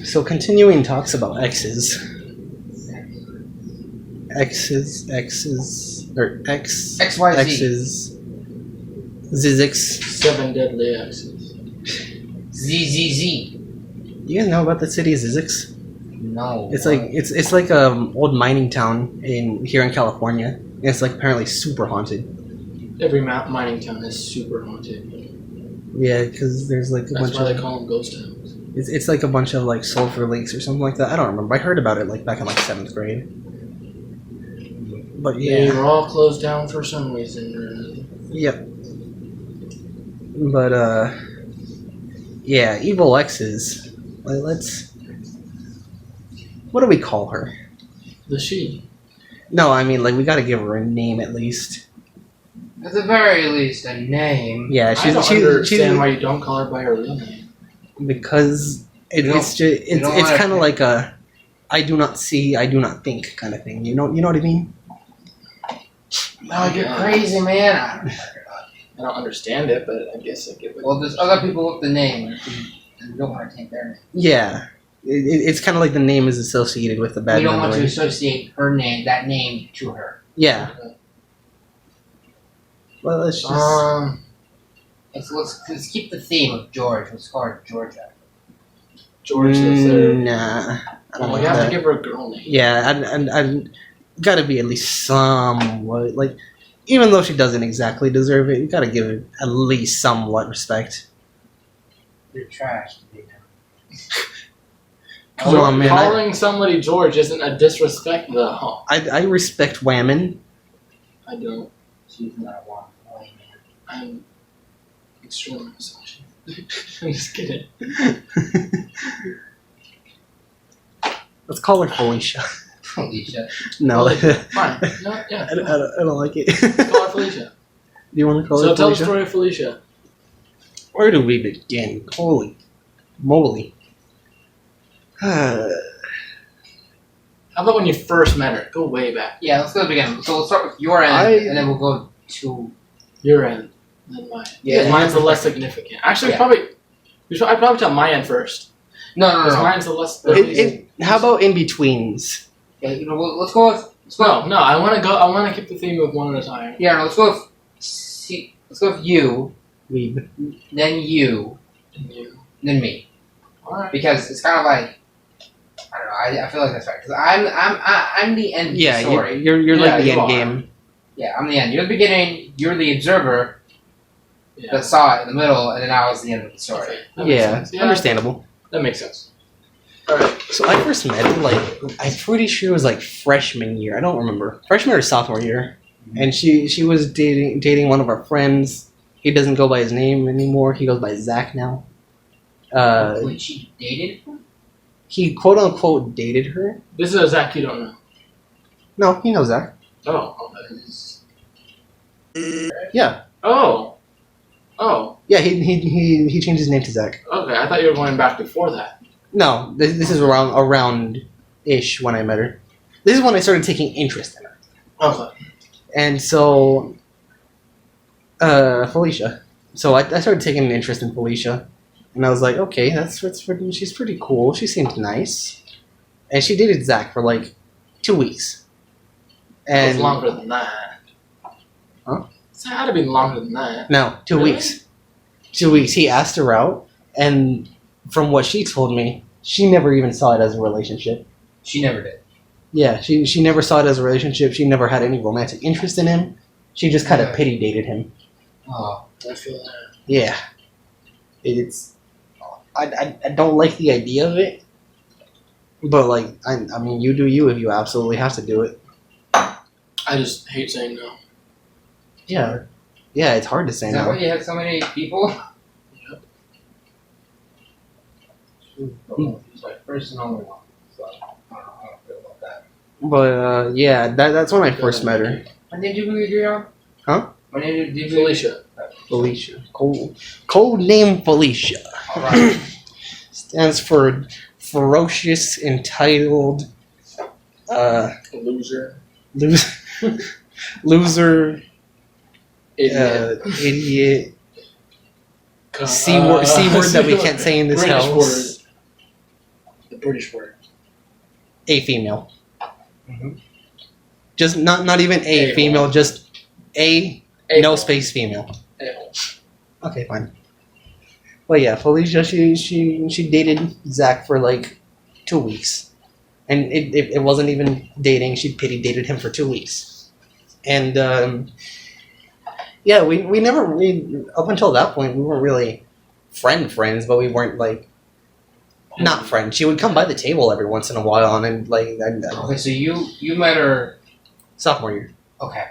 So continuing talks about exes, or XYZ. exes, Zizix. 7 deadly exes. ZZZ. You guys know about the city of Zizix? No. It's like it's like a old mining town here in California. And it's like apparently super haunted. Every mining town is super haunted. Yeah, because there's like a bunch That's why of. they call them ghost towns. It's like a bunch of like sulfur lakes or something like that. I don't remember. I heard about it like back in like 7th grade. But They yeah. were all closed down for some reason or another. Yep. But yeah, evil exes. Let's. What do we call her? The she. No, I mean like we got to give her a name at least. At the very least, a name. Yeah, I don't understand why you don't call her by her real name. Because it's kind of like a I do not see, I do not think kind of thing. You know what I mean? Oh, you're crazy, man. I don't understand it, but I guess I get it. Well, there's other people with the name, and we don't want to take their name. Yeah, it's kind of like the name is associated with the bad. We don't want to memory. associate that name to her. Yeah. Well, let's just. Let's keep the theme of George. Let's call her Georgia. George the Third. Nah, I don't like you have that. to give her a girl name. Yeah, and gotta be at least somewhat like, even though she doesn't exactly deserve it, you gotta give it at least somewhat respect. You're trash today now. Come on, man. Calling somebody George isn't a disrespect, though. I respect women. I don't. She's not one boy, man. I'm extremely misogynist. I'm just kidding. Let's call her Felicia. Felicia. No, Fine. No, yeah. I don't like it. Call her Felicia. Do you want to call So her tell the Felicia? story of Felicia. Where do we begin? Holy moly. How about when you first met her? Go way back. Yeah, let's go to the beginning. So we'll start with your end, and then we'll go to... Your end, then mine. Yeah, mine's the less significant. Actually, Yeah. I'd probably tell my end first. No. Because mine's the less... How about in-betweens? Yeah, let's go with... No, I want to keep the theme of one at a time. Yeah, no, let's go with... Let's go with you, Weeb. then you, And you. then me. Alright. Because it's kind of like... I don't know, I feel like that's right. Because I'm the end of the Yeah, story. you're Yeah, like the you end are. game. Yeah, I'm the end. You're the beginning, you're the observer Yeah. that saw it in the middle, and then I was the end of the story. Okay, that makes Yeah, sense. Yeah, understandable. that makes sense. Alright. So I first met her, I'm pretty sure it was like freshman year. I don't remember. Freshman or sophomore year. And she was dating one of our friends. He doesn't go by his name anymore. He goes by Zach now. Wait, she dated him? He quote unquote dated her. This is a Zach you don't know. No, he knows Zach. Oh. Yeah. Oh. Yeah, he changed his name to Zach. Okay, I thought you were going back before that. No, this is around-ish when I met her. This is when I started taking interest in her. Okay. And so, Felicia. So I started taking an interest in Felicia. And I was like, okay, she's pretty cool. She seems nice. And she dated Zach for like 2 weeks. It And was longer than that. Huh? It had to be longer than that. No, 2 Really? weeks. 2 weeks. He asked her out, and from what she told me, she never even saw it as a relationship. She never did. Yeah, she never saw it as a relationship. She never had any romantic interest in him. She just kind of Yeah. pity dated him. Oh. I feel that. Yeah. I don't like the idea of it. But, like, I mean, you do you if you absolutely have to do it. I just hate saying no. Yeah. Yeah, it's hard to say Is that no. why you have so many people? Yep. It's my first and only one. So, I don't know how I feel about that. But, yeah, that's when I first met her. What name did we agree on? Huh? What name did we Felicia. Felicia. Code name Felicia. Alright. Stands for ferocious, entitled, Loser. loser, Idiot. idiot, C word that we can't say in this British house. British word. A female. Mhm. Just not even a A-hole. female, just no A-hole. space female. A-hole. Okay, fine. Well, yeah, Felicia, she dated Zach for like 2 weeks, and it wasn't even dating. She pity dated him for 2 weeks, and yeah, we never up until that point we weren't really friends, but we weren't like not friends. She would come by the table every once in a while, and then like Okay, so you met her. sophomore year, Okay.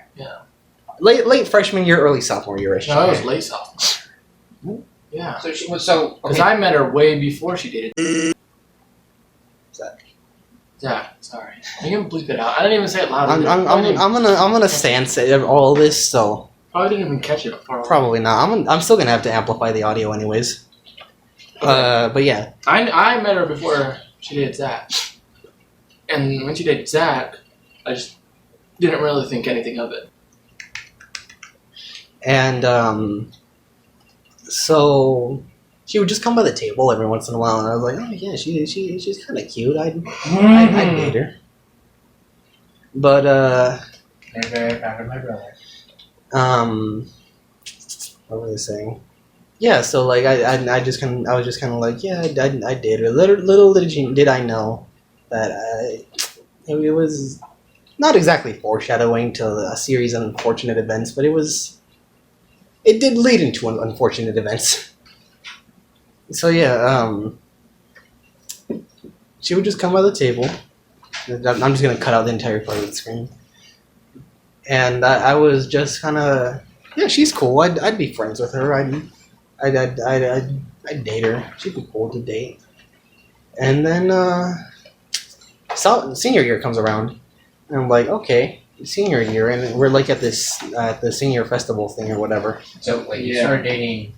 late freshman year, early sophomore year. No, it was late sophomore. Yeah. So she was so. Because Okay. I met her way before she dated Zach. Zach. Sorry. You can bleep it out. I didn't even say it loud. I'm gonna say all this, so Probably didn't even catch it before. probably not. I'm still gonna have to amplify the audio anyways. But yeah, I met her before she dated Zach. And when she dated Zach, I just didn't really think anything of it. and so she would just come by the table every once in a while, and I was like, oh yeah, she's kind of cute. I'd date her. But Very proud of my brother. what was I saying? Yeah, so like I was just kind of like, yeah, I date her. Little did I know that it was not exactly foreshadowing to a series of unfortunate events, but it did lead into unfortunate events. So yeah, she would just come by the table. I'm just gonna cut out the entire part of the screen, and I was just kind of, yeah, she's cool. I'd be friends with her. I'd date her. She'd be cool to date. And then senior year comes around, and I'm like, okay, senior year, and we're like at the senior festival thing or whatever. So wait, you Yeah. started dating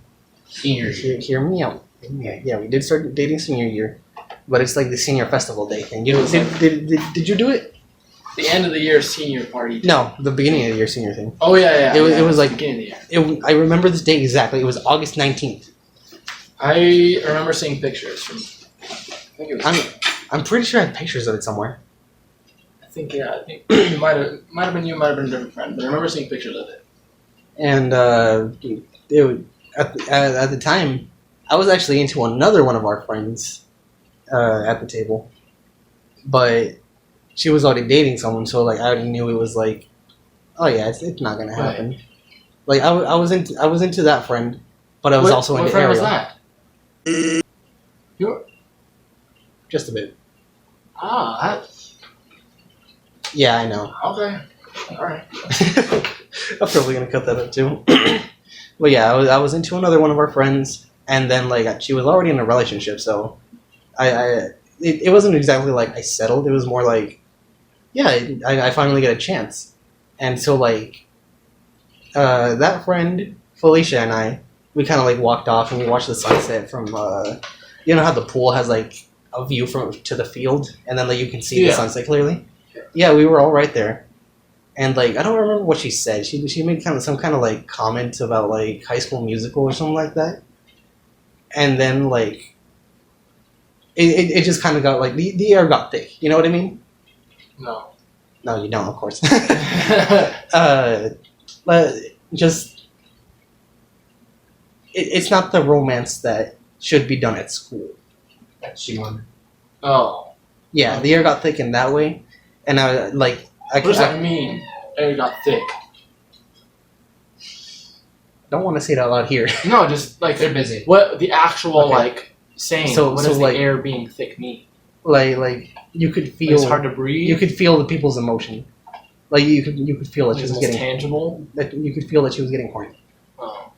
senior year. Hear me out. Yeah, we did start dating senior year, but it's like the senior festival day thing. You know, did you do it? The end of the year senior party. No, the beginning of the year senior thing. Oh yeah. It was like- beginning of the year. I remember this date exactly. It was August 19th. I remember seeing pictures from. I think it was. I'm pretty sure I have pictures of it somewhere. I think it might have been you, might have been a different friend, but I remember seeing pictures of it. And at the time, I was actually into another one of our friends at the table, but she was already dating someone, so like I already knew it was like, oh yeah, it's not gonna happen. Right. Like I was into that friend, but I was also what into friend Ariel. was that? You. Just a bit. Ah, Yeah, I know. okay. All right. I'm probably gonna cut that up too. But yeah, I was into another one of our friends, and then like she was already in a relationship, so it wasn't exactly like I settled. It was more like, yeah, I finally get a chance, and so like that friend Felicia and I, we kind of like walked off and we watched the sunset from you know how the pool has like a view from to the field, and then like you can see the Yeah. sunset clearly. Yeah, we were all right there. And like I don't remember what she said. She made some kind of like comment about like High School Musical or something like that. And then like it just kind of got like the air got thick. You know what I mean? No. No, you don't, of course. But just it's not the romance that should be done at school. That she wanted. Oh. Yeah, the air got thick in that way, and I like I What does that mean? It got thick. don't want to say it out loud here. No, just like They're busy. what the actual Okay. like saying. So- what so, does like- the air being thick mean? Like you could Like, feel it's hard to breathe. you could feel the people's emotion. Like you could feel that Like, she it's was almost getting tangible. that you could feel that she was getting horny. Oh.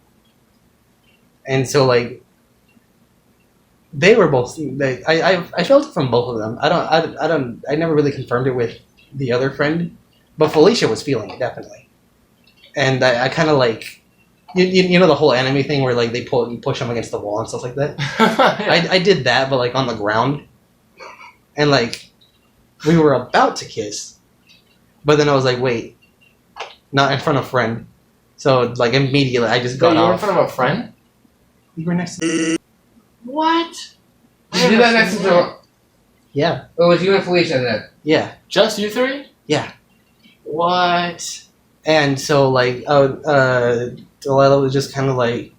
And so like they were both like I felt it from both of them. I never really confirmed it with the other friend, but Felicia was feeling it definitely. And I kind of like you know the whole anime thing where like you push them against the wall and stuff like that. I did that, but like on the ground, and like we were about to kiss, but then I was like, wait, not in front of friend. So like immediately I just But got you were in off. front of a friend? You were next to What? You did that next to Yeah, Oh, it was you and Felicia then. yeah, Just you three? yeah. What? And so like, Delilah was just kind of like,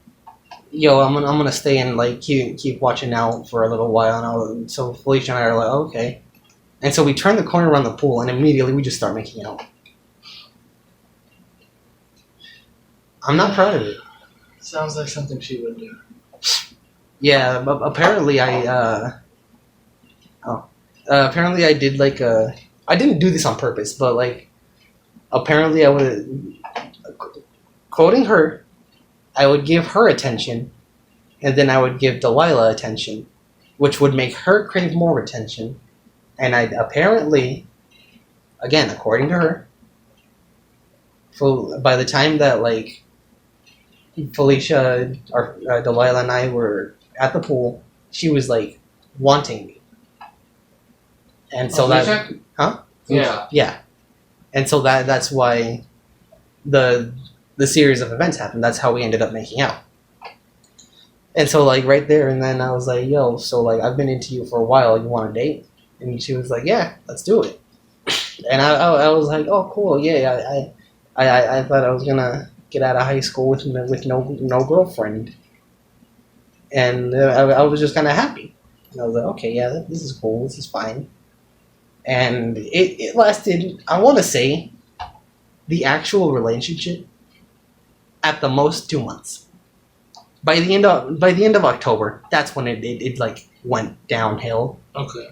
"Yo, I'm gonna stay and like keep watching out for a little while." And so Felicia and I are like, "Okay." And so we turn the corner around the pool, and immediately we just start making out. I'm not proud of it. Sounds like something she would do. Yeah, but apparently apparently I did like I didn't do this on purpose, but like apparently I would, quoting her, I would give her attention, and then I would give Delilah attention, which would make her crave more attention, and I'd apparently, again according to her, by the time that like Felicia or Delilah and I were at the pool, she was like wanting me, and so Felicia? huh? Yeah. Yeah, and so that's why the series of events happened. That's how we ended up making out. And so like right there and then I was like, "Yo, so like I've been into you for a while. You want to date?" And she was like, "Yeah, let's do it." And I was like, "Oh, cool. Yeah, I thought I was gonna get out of high school with no girlfriend." And I was just kind of happy. And I was like, "Okay, yeah, this is cool. This is fine." And it lasted, I want to say, the actual relationship at the most 2 months. By the end of October, that's when it like went downhill, Okay.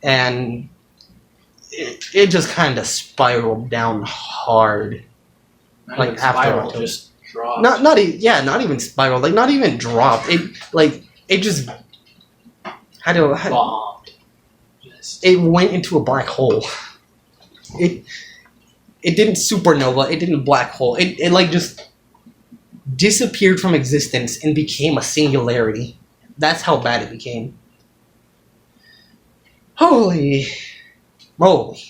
and it just kind of spiraled down hard. Not Like even after spiral, October. just drop. Not even spiraled, like not even dropped. It just Bombed. Just it went into a black hole. It didn't supernova. It didn't black hole. It like just disappeared from existence and became a singularity. That's how bad it became. Holy moly!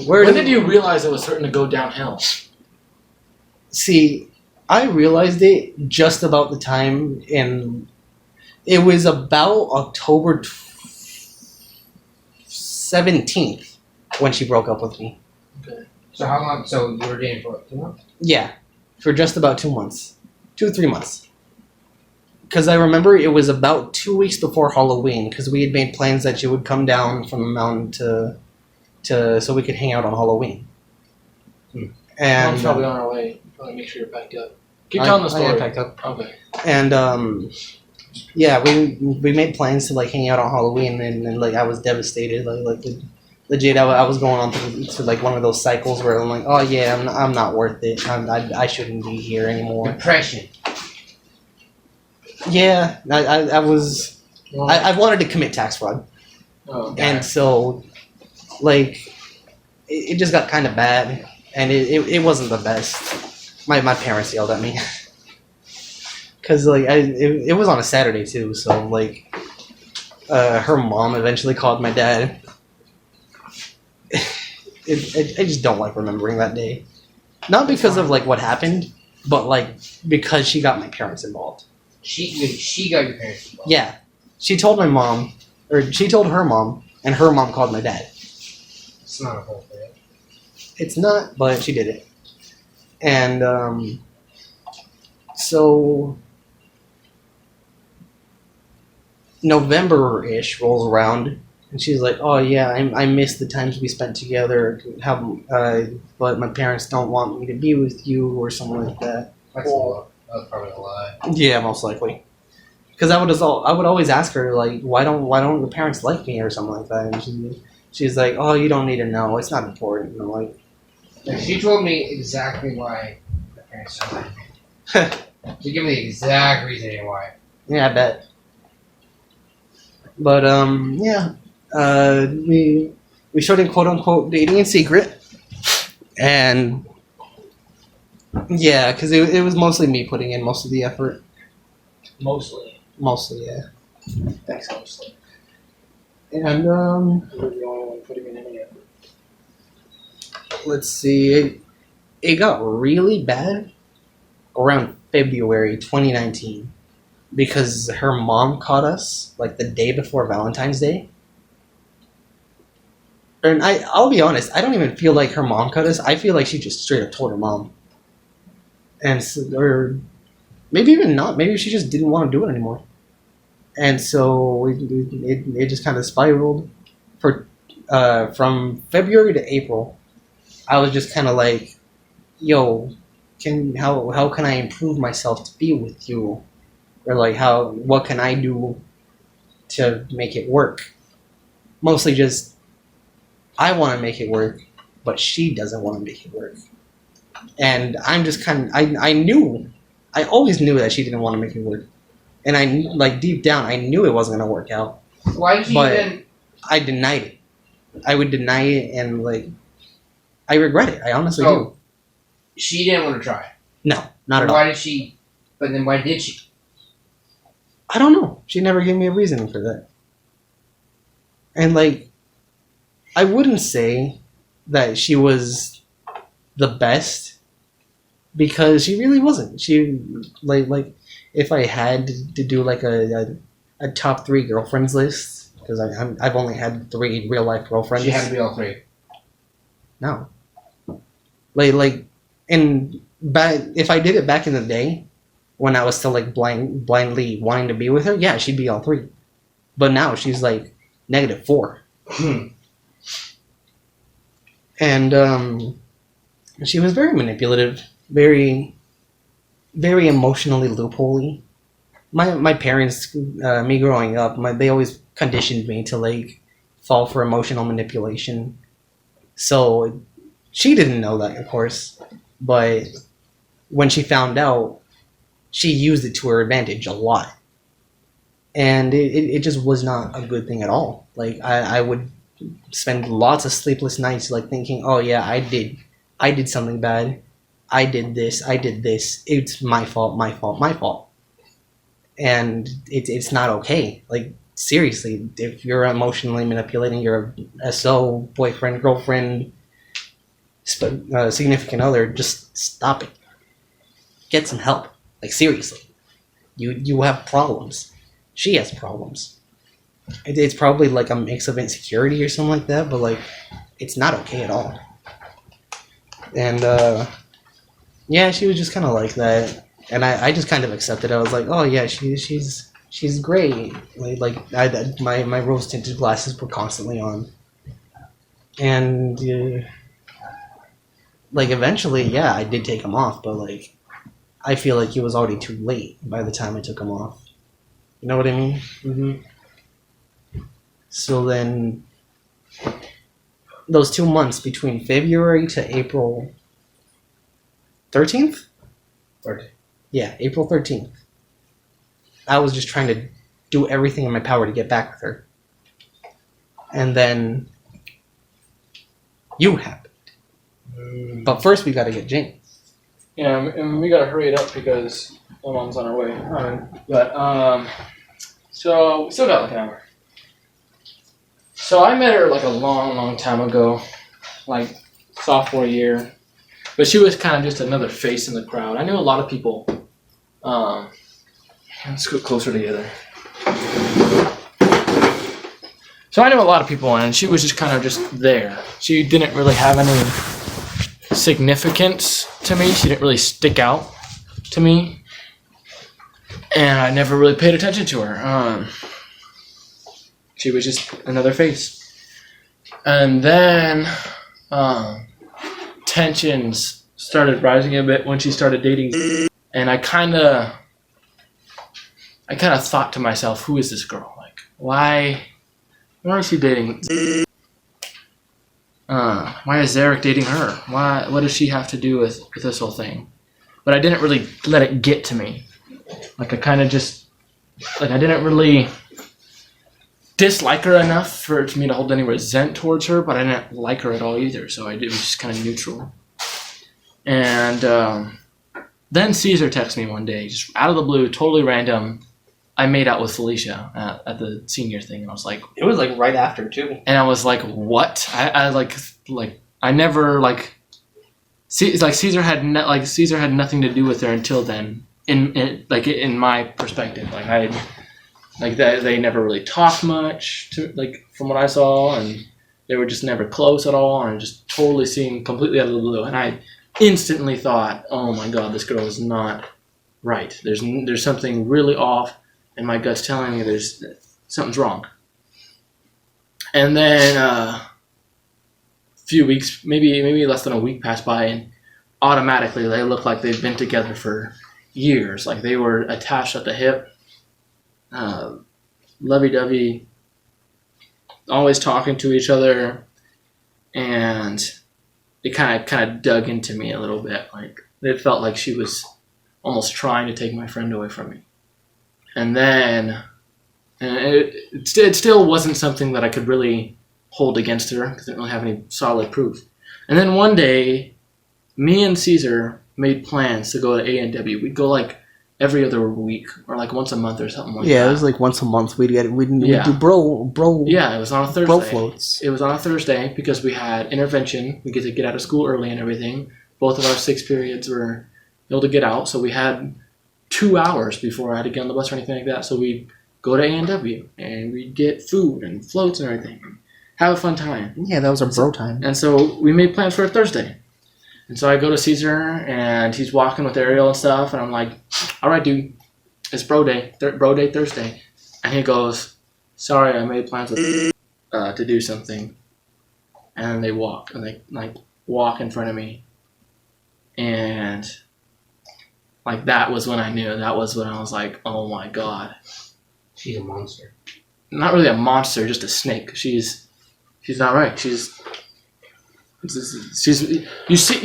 when did you realize it was starting to go downhill? See, I realized it just about the time it was about October 17th when she broke up with me. Okay. So how long? So you were dating for 2 months? Yeah, for just about 2 months. 3 months. Because I remember it was about 2 weeks before Halloween, because we had made plans that she would come down from the mountain to so we could hang out on Halloween. And Mom's probably on our way. Probably make sure you're packed up. Keep telling the story. I am packed up. Okay. And yeah, we made plans to like hang out on Halloween, and like I was devastated. Like legit, I was going on to like one of those cycles where I'm like, oh yeah, I'm not worth it. I shouldn't be here anymore. Depression. Yeah, I was. I wanted to commit tax fraud, and so like it just got kind of bad, and it wasn't the best. My parents yelled at me because like it was on a Saturday too, so like her mom eventually called my dad. I just don't like remembering that day, not because of like what happened, but like because she got my parents involved. She got your parents involved. Yeah, she told my mom, or she told her mom, and her mom called my dad. It's not a whole thing. It's not, but she did it. And so November-ish rolls around, and she's like, "Oh yeah, I miss the times we spent together. But my parents don't want me to be with you, or something like that." That's a lie. That was probably a lie. Yeah, most likely. Because I would always ask her like, why don't the parents like me or something like that, and she's like, "Oh, you don't need to know. It's not important." And I'm like, She told me exactly why my parents don't like me. She gave me the exact reasoning why. yeah, I bet. But yeah, we started quote unquote dating in secret, and yeah, because it was mostly me putting in most of the effort. Mostly. Mostly, yeah. Thanks, mostly. And You're the only one putting in any effort. let's see, it got really bad around February 2019. because her mom caught us like the day before Valentine's Day. And I'll be honest, I don't even feel like her mom caught us. I feel like she just straight up told her mom. And so, or maybe even not. Maybe she just didn't want to do it anymore. And so it just kind of spiraled. From February to April, I was just kind of like, yo, how can I improve myself to be with you? Or like what can I do to make it work? Mostly just I want to make it work, but she doesn't want to make it work. And I'm just I always knew that she didn't want to make it work. And I, like, deep down, I knew it wasn't going to work out. Why did you even... I denied it. I would deny it, and, like, I regret it. I honestly do. She didn't want to try. No, not at all. Why did she... But then why did she? I don't know. She never gave me a reasoning for that. And, like, I wouldn't say that she was the best, because she really wasn't. She, like if I had to do, like, a top 3 girlfriends list, because I've only had 3 real life girlfriends. She had to be all 3. No. Like, if I did it back in the day, when I was still, like, blindly wanting to be with her, yeah, she'd be all 3. But now she's, like, -4. And she was very manipulative, very, very emotionally loopholey. My parents, me growing up, they always conditioned me to, like, fall for emotional manipulation. So she didn't know that, of course, but when she found out, she used it to her advantage a lot. And it just was not a good thing at all. Like, I would spend lots of sleepless nights, like, thinking, oh yeah, I did something bad. I did this. It's my fault. And it's not okay. Like, seriously, if you're emotionally manipulating your SO, boyfriend, girlfriend, significant other, just stop it. Get some help. Like, seriously. You have problems. She has problems. It's probably like a mix of insecurity or something like that, but, like, it's not okay at all. And yeah, she was just kind of like that, and I just kind of accepted it. I was like, oh yeah, she's great. My rose tinted glasses were constantly on, and like, eventually, yeah, I did take them off, but, like, I feel like it was already too late by the time I took them off. You know what I mean? Mm-hmm. So then, those 2 months between February to April 13th? 13th. Yeah, April 13th. I was just trying to do everything in my power to get back with her. And then you happened. But first we gotta get Jane. Yeah, and we gotta hurry it up because my mom's on her way. But, so we still got like an hour. So I met her like a long, long time ago, like sophomore year. But she was kind of just another face in the crowd. I knew a lot of people. Let's go closer together. So I knew a lot of people, and she was just kind of just there. She didn't really have any significance to me. She didn't really stick out to me. And I never really paid attention to her. She was just another face. And then tensions started rising a bit when she started dating. And I kind of thought to myself, who is this girl? Like, why is she dating? Why is Zarek dating her? What does she have to do with this whole thing? But I didn't really let it get to me. Like, I didn't really dislike her enough for me to hold any resent towards her, but I didn't like her at all either, so it was just kind of neutral. And then Caesar texted me one day, just out of the blue, totally random. I made out with Felicia at the senior thing, and I was like... It was, like, right after, too. And I was like, what? I never, like... Caesar had nothing to do with her until then. in my perspective, they never really talked much from what I saw, and they were just never close at all, and just totally seemed completely out of the blue. And I instantly thought, oh my God, this girl is not right. There's something really off, and my gut's telling me something's wrong. And then a few weeks, maybe less than a week passed by, and automatically they look like they've been together for years. Like they were attached at the hip, lovey-dovey, always talking to each other, and it kind of dug into me a little bit. Like it felt like she was almost trying to take my friend away from me. And then it still wasn't something that I could really hold against her because I didn't really have any solid proof. And then one day, me and Caesar made plans to go to A&W. We'd go like every other week or like once a month or something like that. Yeah, it was like once a month. We'd do bro. Yeah, it was on a Thursday. Bro floats. It was on a Thursday because we had intervention. We get to get out of school early and everything. Both of our 6 periods were able to get out, so we had 2 hours before I had to get on the bus or anything like that. So we'd go to A&W and we'd get food and floats and everything. Have a fun time. Yeah, that was our bro time. And so we made plans for a Thursday. And so I go to Caesar, and he's walking with Ariel and stuff, and I'm like, all right, dude, it's bro day Thursday. And he goes, sorry, I made plans with to do something. And they walk in front of me. And like that was when I knew. That was when I was like, oh my God. She's a monster. Not really a monster, just a snake. She's not right. You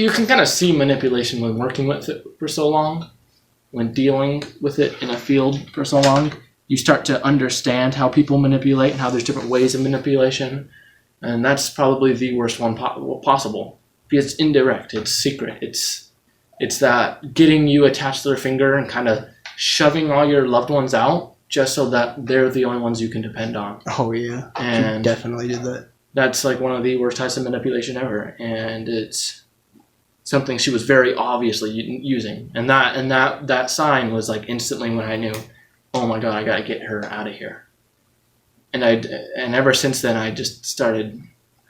can kind of see manipulation when working with it for so long, when dealing with it in a field for so long. You start to understand how people manipulate and how there's different ways of manipulation, and that's probably the worst one possible because it's indirect, it's secret, it's that getting you attached to their finger and kind of shoving all your loved ones out just so that they're the only ones you can depend on. Oh yeah, and she definitely did that. That's like one of the worst types of manipulation ever, and it's something she was very obviously using. And that sign was like instantly when I knew, oh my God, I gotta get her out of here. And ever since then I just started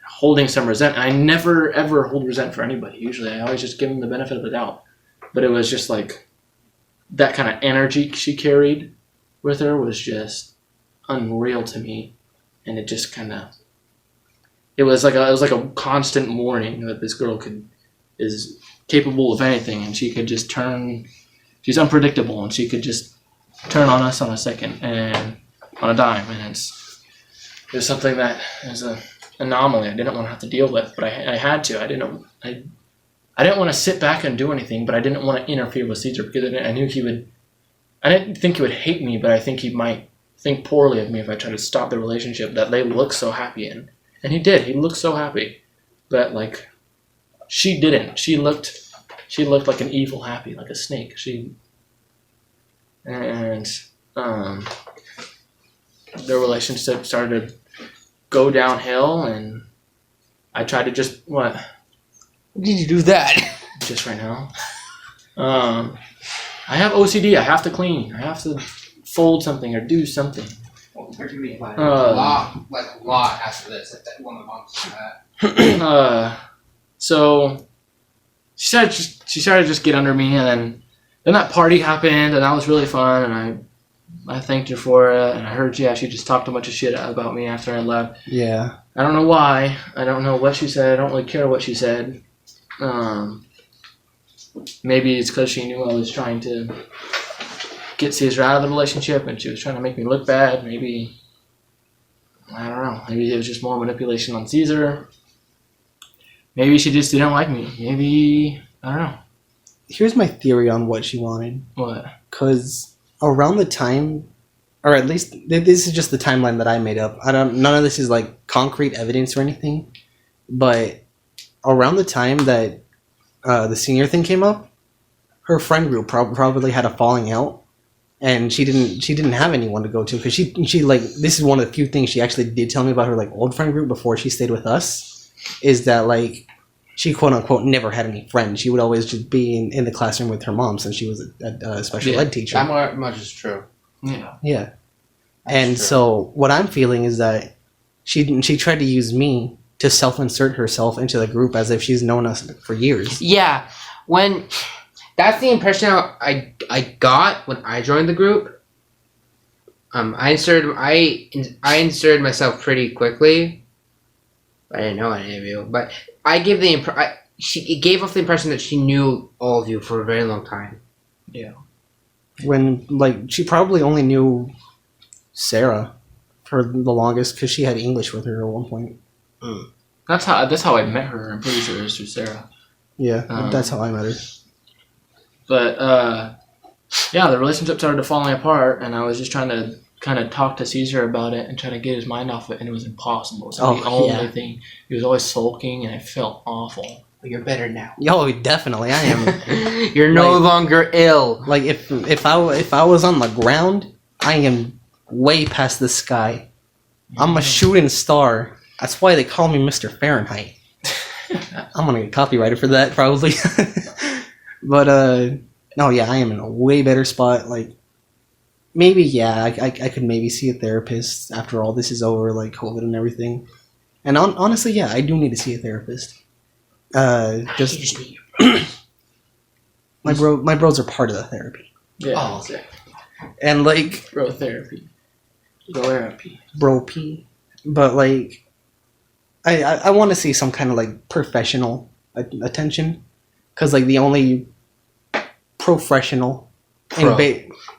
holding some resentment. I never ever hold resentment for anybody. Usually I always just give them the benefit of the doubt. But it was just like that kind of energy she carried with her was just unreal to me, and it just kind of. It was like a constant warning that this girl is capable of anything, and she could just turn. She's unpredictable, and she could just turn on us on a second and on a dime, and it was something that is an anomaly I didn't want to have to deal with, but I had to. I didn't want to sit back and do anything, but I didn't want to interfere with Caesar because I knew he would. I didn't think he would hate me, but I think he might think poorly of me if I tried to stop the relationship that they look so happy in. And he did. He looked so happy. But, like, she didn't. She looked like an evil happy, like a snake. And their relationship started to go downhill, and I tried to just, what? When did you do that? Just right now. I have OCD. I have to clean. I have to fold something or do something. Well, there could be like a lot after this. If that one of the moms that. So she started to just get under me, and then that party happened, and that was really fun, and I thanked her for it, and I heard she just talked a bunch of shit about me after I left. Yeah. I don't know why. I don't know what she said. I don't really care what she said. Maybe it's because she knew I was trying to get Caesar out of the relationship, and she was trying to make me look bad. Maybe, I don't know. Maybe it was just more manipulation on Caesar. Maybe she just didn't like me. Maybe, I don't know. Here's my theory on what she wanted. What? Because around the time, or at least this is just the timeline that I made up. None of this is like concrete evidence or anything, but around the time that the senior thing came up, her friend group probably had a falling out, and she didn't have anyone to go to because she like, this is one of the few things she actually did tell me about her like old friend group before she stayed with us, is that like she quote unquote never had any friends. She would always just be in the classroom with her mom since she was a special ed teacher. That much is true. Yeah. Yeah. That's And true. so what I'm feeling is that she tried to use me to self-insert herself into the group as if she's known us for years. Yeah, that's the impression I got when I joined the group. I inserted myself pretty quickly. I didn't know any of you, but I gave it gave off the impression that she knew all of you for a very long time. Yeah. When like she probably only knew Sarah for the longest because she had English with her at one point. That's how I met her. I'm pretty sure it was through Sarah. Yeah, that's how I met her. But yeah, the relationship started falling apart, and I was just trying to kind of talk to Caesar about it and try to get his mind off it, and it was impossible. So the only thing, he was always sulking, and it felt awful. But you're better now. Oh, definitely, I am. You're no longer ill. Like if I was on the ground, I am way past the sky. I'm a shooting star. That's why they call me Mr. Fahrenheit. I'm gonna get copyrighted for that probably. But no, yeah, I am in a way better spot. Like maybe, yeah, I could maybe see a therapist after all this is over, like COVID and everything. And honestly, yeah, I do need to see a therapist. Just my bros are part of the therapy. Yeah. Oh, okay. And like Bro therapy. Therapy. bro P. But like I want to see some kind of like professional attention, because like the only professional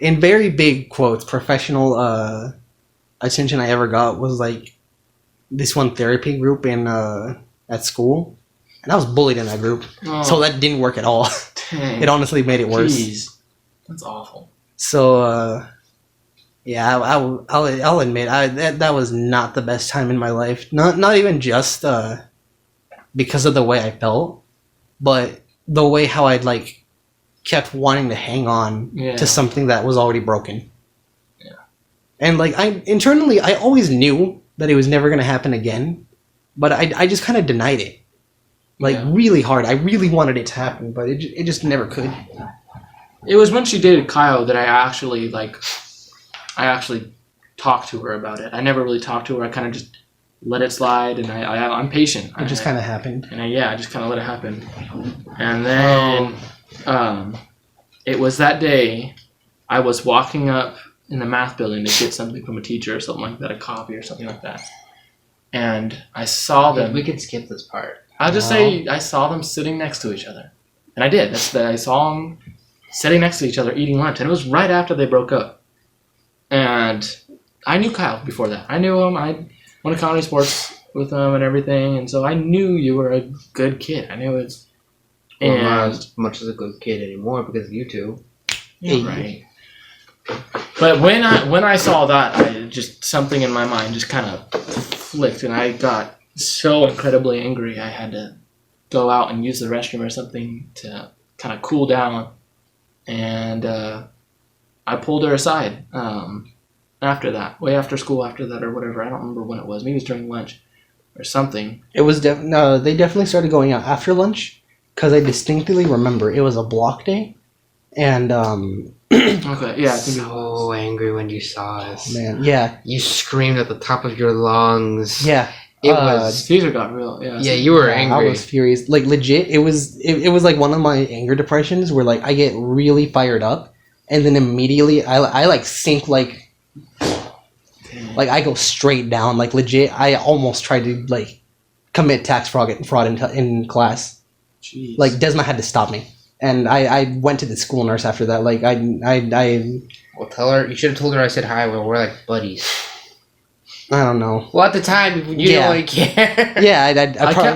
in very big quotes professional attention I ever got was like this one therapy group in at school, and I was bullied in that group, so that didn't work at all. Dang. It honestly made it worse. Jeez. That's awful. So yeah, I'll admit that was not the best time in my life. Not even just because of the way I felt, but the way how I'd like kept wanting to hang on to something that was already broken. Yeah. And like I internally, I always knew that it was never gonna happen again, but I just kind of denied it, like really hard. I really wanted it to happen, but it just never could. It was when she dated Kyle that I actually talked to her about it. I never really talked to her. I kind of just let it slide, and I'm patient. It just kind of happened. And I just kind of let it happen. And then it was that day I was walking up in the math building to get something from a teacher or something like that, a copy or something like that. And I saw them. We can skip this part. I'll just say I saw them sitting next to each other. And I did. I saw them sitting next to each other eating lunch. And it was right after they broke up. And I knew Kyle before that. I knew him. I went to comedy sports with him and everything. And so I knew you were a good kid. I knew it. Well, I'm not as much as a good kid anymore because of you two. Yeah, right. But when I saw that, something in my mind just kind of flicked, and I got so incredibly angry. I had to go out and use the restroom or something to kind of cool down, and I pulled her aside after that, way after school after that or whatever. I don't remember when it was. Maybe it was during lunch or something. It was no. They definitely started going out after lunch because I distinctly remember it was a block day, and Okay, yeah. I think So angry when you saw us. man, yeah, You screamed at the top of your lungs. yeah. It was. Caesar got real. Yeah. Yeah, you were Yeah, angry. I was furious. Like legit, it was like one of my anger depressions where like I get really fired up, and then immediately I like sink like I go straight down. Like legit, I almost tried to like commit tax fraud in class. Jeez. Like Desma had to stop me, and I went to the school nurse after that. Like I Well, tell her. You should have told her I said hi when we're like buddies. I don't know. Well, at the time, you didn't really care. Yeah,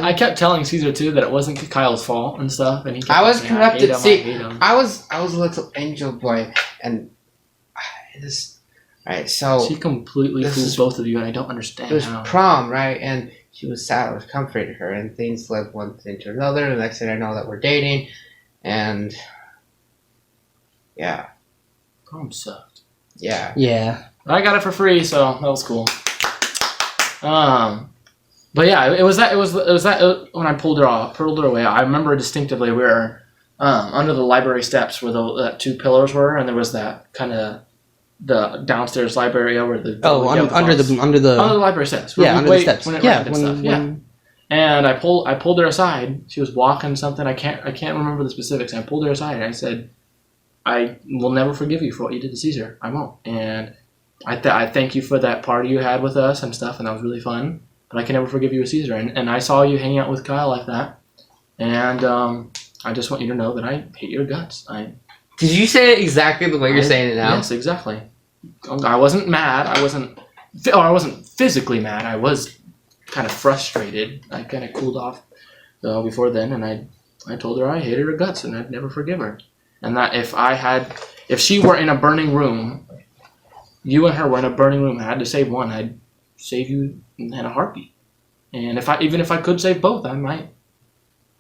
I kept telling Caesar too that it wasn't Kyle's fault and stuff, and he kept I was saying, corrupted. I See, hate him. I was a little angel boy, and this. Right, so She completely this fooled is- both of you, and I don't understand it was how. prom, right? And she was sad. I was comforting her, and things led one thing to another. The next thing I know, that we're dating, and yeah, Prom sucked. yeah. yeah. I got it for free, so that was cool. But yeah, it was that when I pulled her away. I remember distinctively we were under the library steps where the two pillars were, and there was that kind of the downstairs library area where the under the library steps. Under the steps. When it rained and stuff. Yeah. And I pulled her aside. She was walking something. I can't remember the specifics. I pulled her aside and I said, "I will never forgive you for what you did to Caesar. I won't." And I thank you for that party you had with us and stuff, and that was really fun. But I can never forgive you with Caesar. And I saw you hanging out with Kyle like that, and I just want you to know that I hate your guts. Did you say it exactly the way you're saying it now? Yes, exactly. I wasn't mad. I wasn't physically mad. I was kind of frustrated. I kind of cooled off before then, and I told her I hated her guts and I'd never forgive her. And that if she were in a burning room, you and her were in a burning room, I had to save one, I'd save you in a heartbeat. And even if I could save both, I might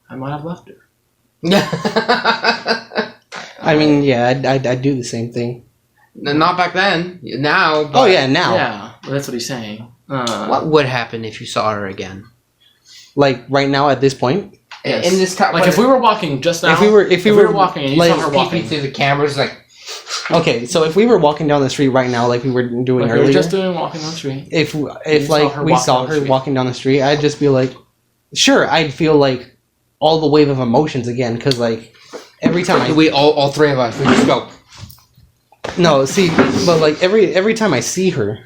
have left her. I mean, yeah, I'd do the same thing. Not back then. Now. Oh yeah, now. Yeah, that's what he's saying. What would happen if you saw her again? Like right now at this point. Yes. In this time, like if we were walking just now. If we were walking and you like, saw her walking peeking through the cameras, like. Okay, so if we were walking down the street right now, like we were doing earlier, we were just doing walking down the street. If like we saw her walking down the street, I'd just be like, sure, I'd feel like all the wave of emotions again, because like every time we all three of us, we just go. No, see, but like every time I see her,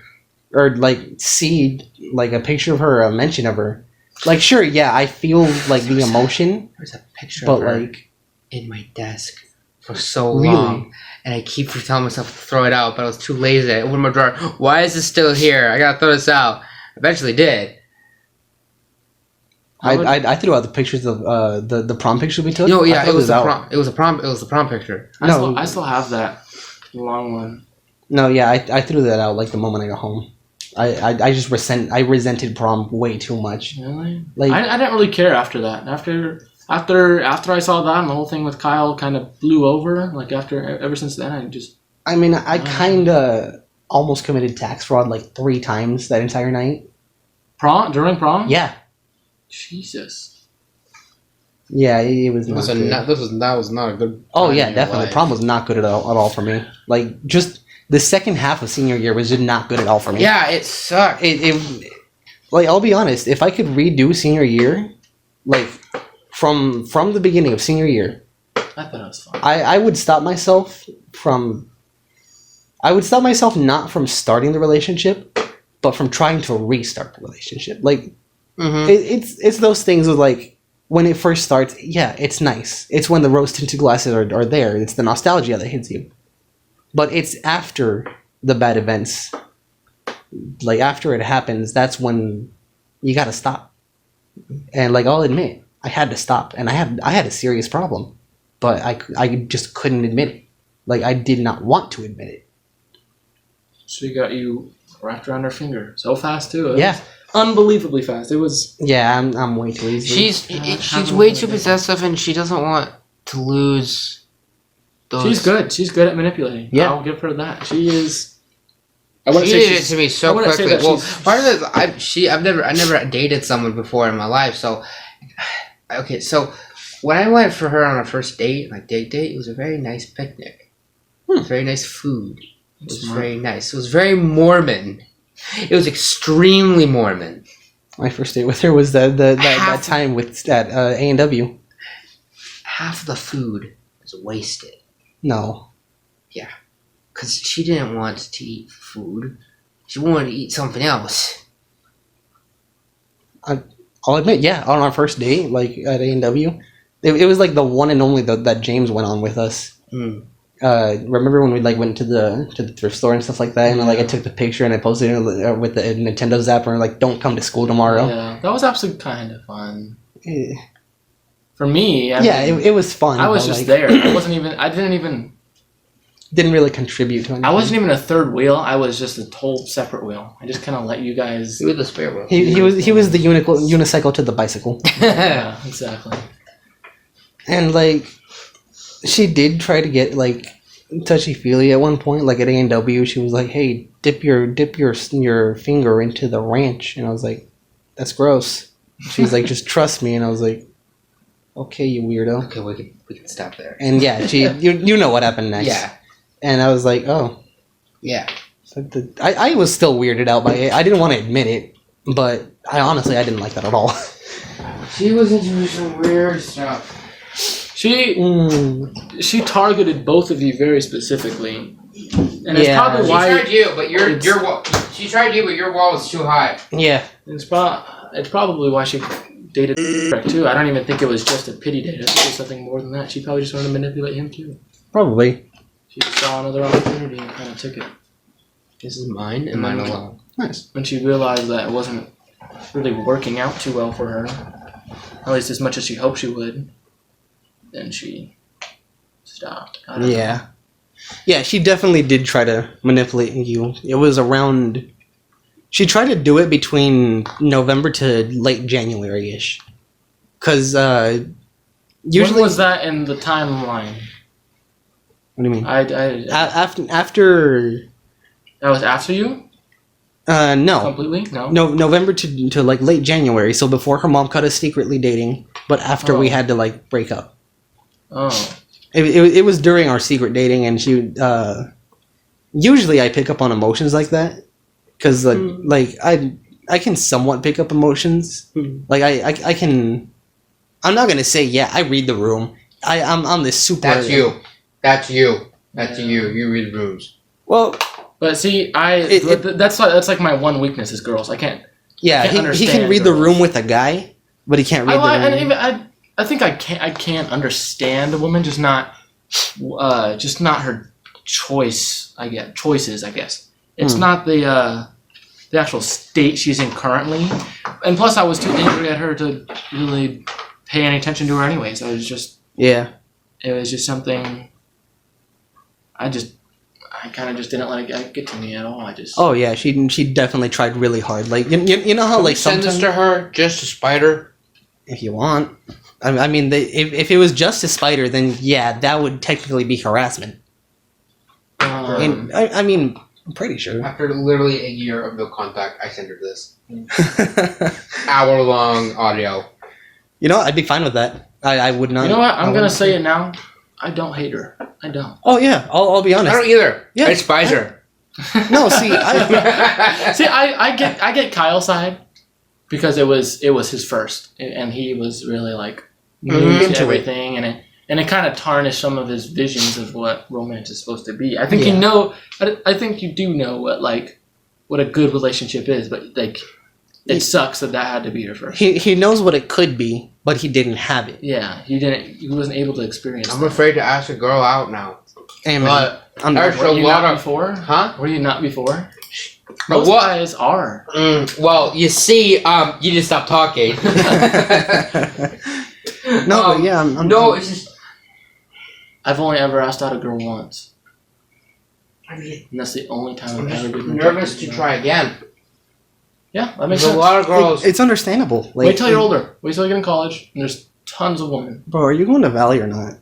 or like see like a picture of her, or a mention of her, like sure, yeah, I feel like the emotion. There's a picture but of her like in my desk for so long, and I keep telling myself to throw it out, but I was too lazy. I opened my drawer. Why is this still here? I gotta throw this out. Eventually, did. I threw out the pictures of the prom picture we took. No, yeah, it was the prom. It was the prom picture. I still have that long one. No, yeah, I threw that out like the moment I got home. I just resented prom way too much. Really? Like I didn't really care after that. After I saw that and the whole thing with Kyle kind of blew over. Like ever since then, I kind of almost committed tax fraud like 3 times that entire night. During prom? Yeah. Jesus. Yeah, it was not good. That was not a good. Oh yeah, definitely. Prom was not good at all for me. Like just the second half of senior year was just not good at all for me. Yeah, it sucked. It like I'll be honest, if I could redo senior year, like from the beginning of senior year, I thought it was fun. I would stop myself not from starting the relationship, but from trying to restart the relationship. Like it's those things with like when it first starts, yeah, it's nice. It's when the rose tinted glasses are there. It's the nostalgia that hits you. But it's after the bad events, like after it happens, that's when you gotta stop. And like I'll admit, I had to stop, and I had a serious problem, but I just couldn't admit it. Like I did not want to admit it. She got you wrapped around her finger so fast too. It Yeah. was unbelievably fast. It was. Yeah, I'm way too easy. She's way too possessive, and she doesn't want to lose. She's good. She's good at manipulating. Yeah. I'll give her that. She is. She did it to me so quickly. Well, part of it, I've never dated someone before in my life, so okay. So when I went for her on our first date, like date, it was a very nice picnic. It was very nice food. It was very nice. It was very Mormon. It was extremely Mormon. My first date with her was that time with at A&W. Half of the food was wasted. No. Yeah. Because she didn't want to eat food. She wanted to eat something else. I'll admit, yeah, on our first date, like at A&W, it was like the one and only that James went on with us. Remember when we like went to the thrift store and stuff like that, and I took the picture and I posted it with the Nintendo Zapper and like, don't come to school tomorrow. Yeah, that was actually kind of fun. Eh. For me, it was fun. I was just there. I didn't really contribute to anything. I wasn't even a third wheel. I was just a whole separate wheel. I just kind of let you guys. You were the spare wheel. He was the unicycle to the bicycle. Yeah, exactly. And like, she did try to get like touchy-feely at one point. Like at A&W, she was like, "Hey, dip your finger into the ranch," and I was like, that's gross. She's like, just trust me, and I was like, okay, you weirdo. Okay, we can stop there. And yeah, you know what happened next. Yeah. And I was like, oh. Yeah. So I was still weirded out by it. I didn't want to admit it, but I didn't like that at all. She was into some weird stuff. She targeted both of you very specifically, and it's Yeah. probably She why tried you, but your wall. She tried you, but your wall was too high. Yeah. it's probably why she dated too. I don't even think it was just a pity date. I think it was something more than that. She probably just wanted to manipulate him too. Probably. She just saw another opportunity and kind of took it. This is mine and mine alone. Nice. When she realized that it wasn't really working out too well for her, at least as much as she hoped she would, then she stopped. I don't know. Yeah. Yeah, she definitely did try to manipulate you. It was around... She tried to do it between November to late January-ish. Because, usually... When was that in the timeline? What do you mean? After... That was after you? No. Completely? No? No, November to like late January, so before her mom caught us secretly dating, but after we had to like break up. Oh. It was during our secret dating, and she usually I pick up on emotions like that because like I can somewhat pick up emotions. Like I can. I'm not gonna say I read the room. I'm this super. That's you. You read rooms. Well, but see, that's like my one weakness is girls. I can't. Yeah, I can't he can read the room with a guy, but he can't read the room. And even I think I can't understand a woman, just not her choices. I guess it's not the actual state she's in currently, and plus I was too angry at her to really pay any attention to her anyways. It was just something. I kind of just didn't let it get to me at all. Oh yeah, she definitely tried really hard. Like you know how like send sometimes this to her just a spider. If you want, I mean, if it was just a spider, then yeah, that would technically be harassment. And I mean, I'm pretty sure. After literally a year of no contact, I sent her this hour-long audio. You know, I'd be fine with that. I would not. You know what? I'm gonna say it now. I don't hate her. I don't. Oh yeah, I'll be honest. I don't either. Yeah, I despise her. No, see, I get Kyle's side because it was his first, and he was really like into everything, and it kind of tarnished some of his visions of what romance is supposed to be. I think I think you do know what a good relationship is, but like it sucks that had to be your first. He knows what it could be, but he didn't have it. Yeah, he wasn't able to experience. I'm afraid to ask a girl out now. Amen. Were you not before? Huh? Were you not before? Most guys are. Well, you see, you just stop talking. No, but yeah, it's just. I've only ever asked out a girl once. I mean, and that's the only time I'm I've ever been nervous to try again. Yeah, that makes There's sense. a lot of girls. It's understandable. Like, Wait till you're older. Wait till you get in college, and there's tons of women. Bro, are you going to Valley or not?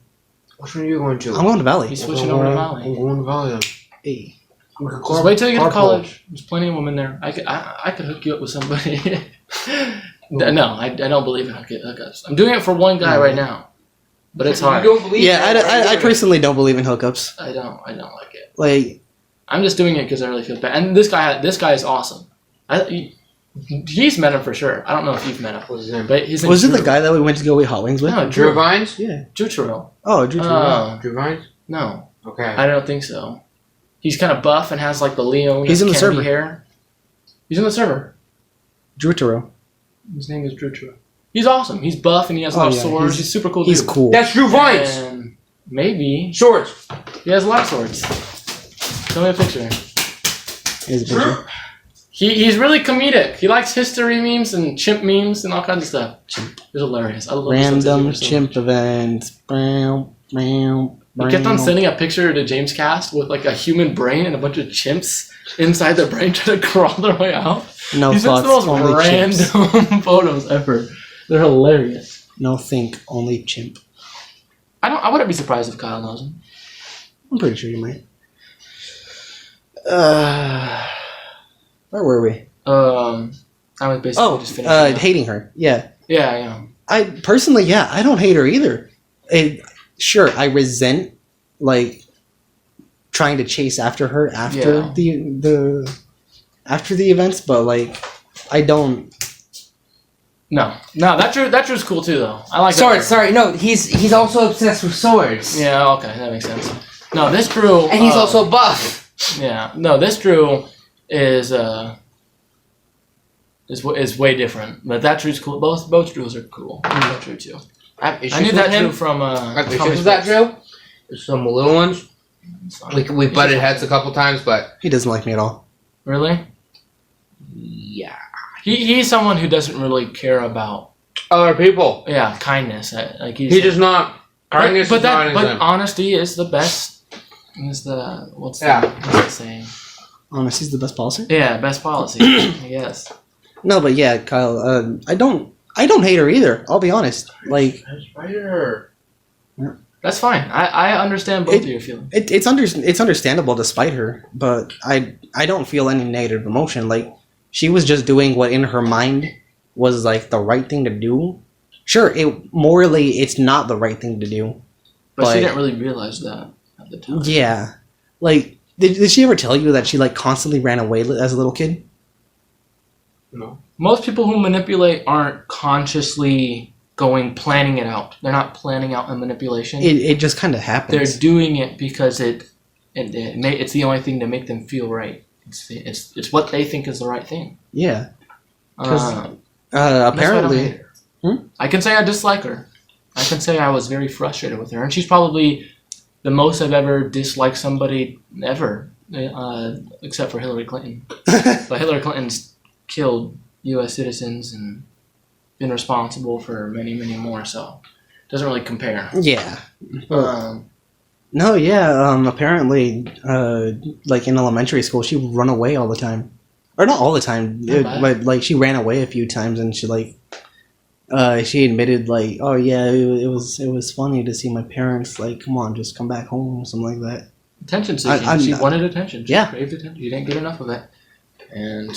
Which one are you going to? I'm going to Valley. He's switching over to Valley. I'm going to Valley. Hey. Just wait till you get to college. There's plenty of women there. I could hook you up with somebody. No, I don't believe in hookups. I'm doing it for one guy right now, but it's hard. You don't believe I personally don't believe in hookups. I don't like it. Like, I'm just doing it because I really feel bad. And this guy is awesome. He's met him for sure. I don't know if you've met him. What's his name? But his was it the guy that we went to go eat hot wings with? No, Drew Vines? Yeah. Drew Terrell. Oh, Drew Terrell. Drew Vines? No. Okay. I don't think so. He's kind of buff and has like the Leo. He's in the server. Hair. He's in the server. Drew Terrell. His name is Drew Terrell. He's awesome. He's buff and he has a lot of swords. He's super cool. He's dude. cool. That's Drew Vines. And maybe Swords. he has a lot of swords. Show me a picture. Here's a picture. He's really comedic. He likes history memes and chimp memes and all kinds of stuff. It's hilarious. I love Random chimp events. He kept on sending a picture to James Cast with like a human brain and a bunch of chimps inside the brain trying to crawl their way out. No He sends thoughts, the most only random chimps. photos ever. They're hilarious. No think, only chimp. I wouldn't be surprised if Kyle knows him. I'm pretty sure you might. Where were we? I was basically just finishing up. hating her. Yeah. Yeah. I personally, I don't hate her either. Sure, I resent like trying to chase after her after the events, but like I don't. No, that drew's cool too though. I like Swords. that. Sorry, no, he's also obsessed with swords. Yeah, okay, that makes sense. No, this Drew, and he's also buff. Yeah, no, this Drew is way different. But that Drew's cool. Both Drews are cool. That Drew too. I knew that Drew from that Drew. Some little ones. We butted heads a couple times, but he doesn't like me at all. Really? Yeah. He's someone who doesn't really care about other people. Yeah, kindness. Like he's just not. Kindness, but honesty is the best. Is the what's the saying? Honesty's the best policy. Yeah, best policy. Yes. No, but yeah, Kyle. I don't hate her either. I'll be honest. Like, that's fine. I understand both of your feelings. It's understandable despite her, but I don't feel any negative emotion. Like, she was just doing what in her mind was like the right thing to do. Sure, morally it's not the right thing to do, but she didn't really realize that at the time. Yeah, like did she ever tell you that she like constantly ran away as a little kid? No. Most people who manipulate aren't consciously planning it out. They're not planning out a manipulation. It just kind of happens. They're doing it because it's the only thing to make them feel right. It's what they think is the right thing. Yeah. Apparently, I can say I dislike her. I can say I was very frustrated with her, and she's probably the most I've ever disliked somebody ever, except for Hillary Clinton. But Hillary Clinton's killed U.S. citizens and been responsible for many, many more, so it doesn't really compare. Yeah. Apparently, like in elementary school, she would run away all the time. Or not all the time, but she ran away a few times, and she she admitted like, oh yeah, it was funny to see my parents like, come on, just come back home, or something like that. Attention seeking. She wanted attention. She yeah. craved attention. She didn't get enough of it, and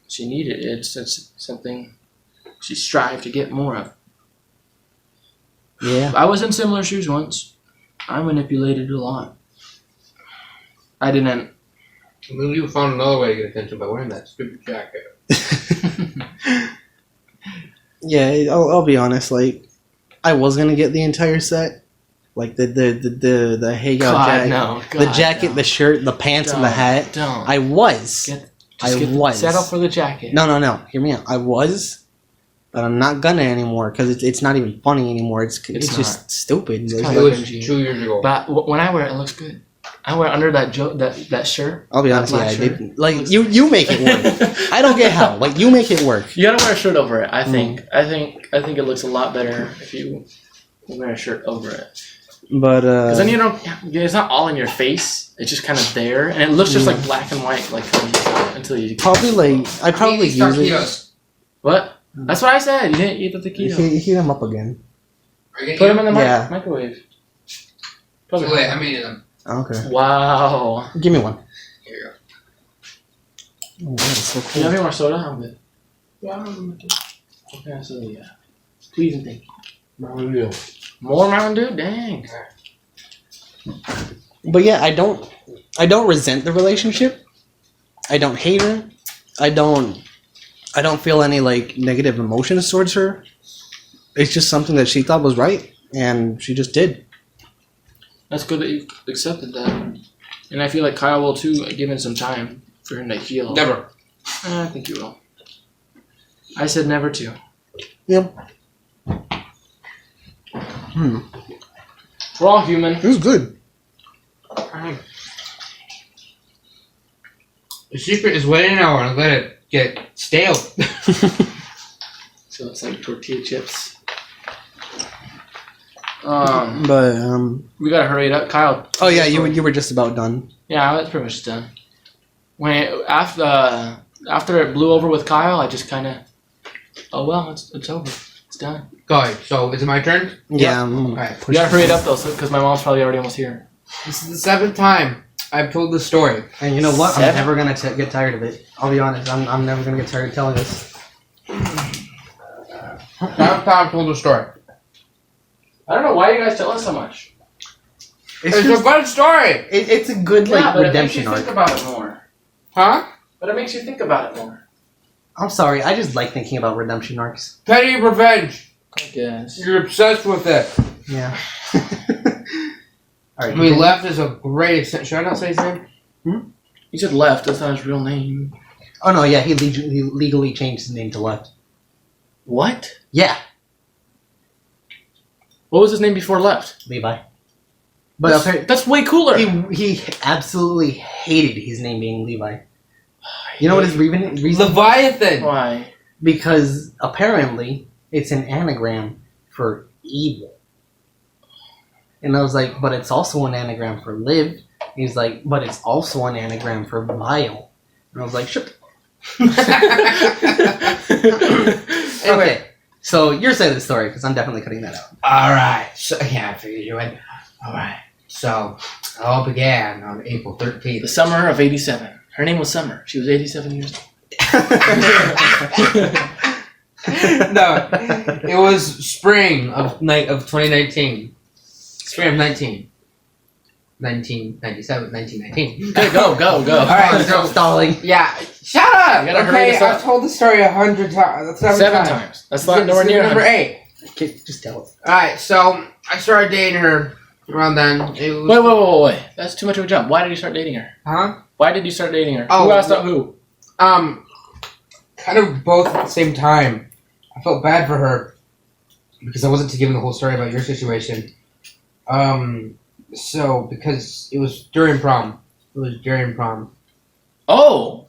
she needed it. It's something she strived to get more of. Yeah. I was in similar shoes once. I manipulated a lot. I didn't. Well, you found another way to get attention by wearing that stupid jacket. Yeah, I'll be honest. Like, I was gonna get the entire set, like the Hey Yo jacket, the jacket, the shirt, the pants, and the hat. I was. I was. Settle for the jacket. No. Hear me out. I was, but I'm not gonna anymore because it's not even funny anymore. It's just stupid. It was 2 years ago. But when I wear it, it looks good. I wear under that that shirt. I'll be honest, like you make it work. I don't get how. Like you make it work. You gotta wear a shirt over it. I think it looks a lot better if you wear a shirt over it. But because then you don't. It's not all in your face. It's just kind of there, and it looks just like black and white, like until you. Probably use it. What? That's what I said. You didn't eat the taquitos. Heat them up again. Put them in the microwave. So wait, I'm eating them. Okay. Wow. Give me one. Here you go. Oh, that is so cool. Can you have any more soda? I'm good. Yeah, I'm good. Okay, so yeah. Please and thank you. Mountain Dew. More Mountain Dew? Dang. But yeah, I don't resent the relationship. I don't hate her. I don't feel any like negative emotions towards her. It's just something that she thought was right, and she just did. That's good that you accepted that. And I feel like Kyle will too, given some time for him to heal. Never. I think you will. I said never too. Yep. We're all human. It was good. The secret is wait an hour and let it get stale. So it's like tortilla chips. We gotta hurry it up, Kyle. Oh yeah, you were just about done. Yeah, that's pretty much done. After it blew over with Kyle, I just kind of, oh well, it's over, it's done. Go ahead. So is it my turn? Yeah. Okay. We gotta hurry it up though, because my mom's probably already almost here. This is the 7th time I've told this story. And you know what? I'm never gonna get tired of it. I'll be honest. I'm never gonna get tired of telling this. Seventh time I told the story. I don't know why you guys tell us so much. It's a good story. It's a good like but redemption it makes you arc. think about it more. Huh? But it makes you think about it more. I'm sorry, I just like thinking about redemption arcs. Petty revenge. I guess. You're obsessed with it. Yeah. All right. We left is a great extent. Should I not say his name? You said Left. That's not his real name. Oh no, yeah, he legally changed his name to Left. What? Yeah, What was his name before Left? Levi. But That's way cooler. he absolutely hated his name being Levi. You know what his reason? Leviathan. Why? Because apparently it's an anagram for evil. And I was like, but it's also an anagram for live. He's like, but it's also an anagram for vile. And I was like, shut. Okay, so your side of the story, because I'm definitely cutting that out. Alright. So, yeah, I figured you would. Alright. So, it all began on April 13th. The summer of '87. Her name was Summer. She was 87 years old. No, it was spring of 2019. Spring of 1997, 1919. Okay, go. Alright, so Stalling. yeah, shut up. You gotta hurry Okay, this up. I've told the story 100 times. Seven times. That's not nowhere near number 100. 8. Okay, just tell us. Alright, so I started dating her around then. It was, Wait. That's too much of a jump. Why did you start dating her? Huh? Why did you start dating her? Oh, who asked out who? Kind of both at the same time. I felt bad for her because I wasn't giving the whole story about your situation. So because it was during prom. Oh,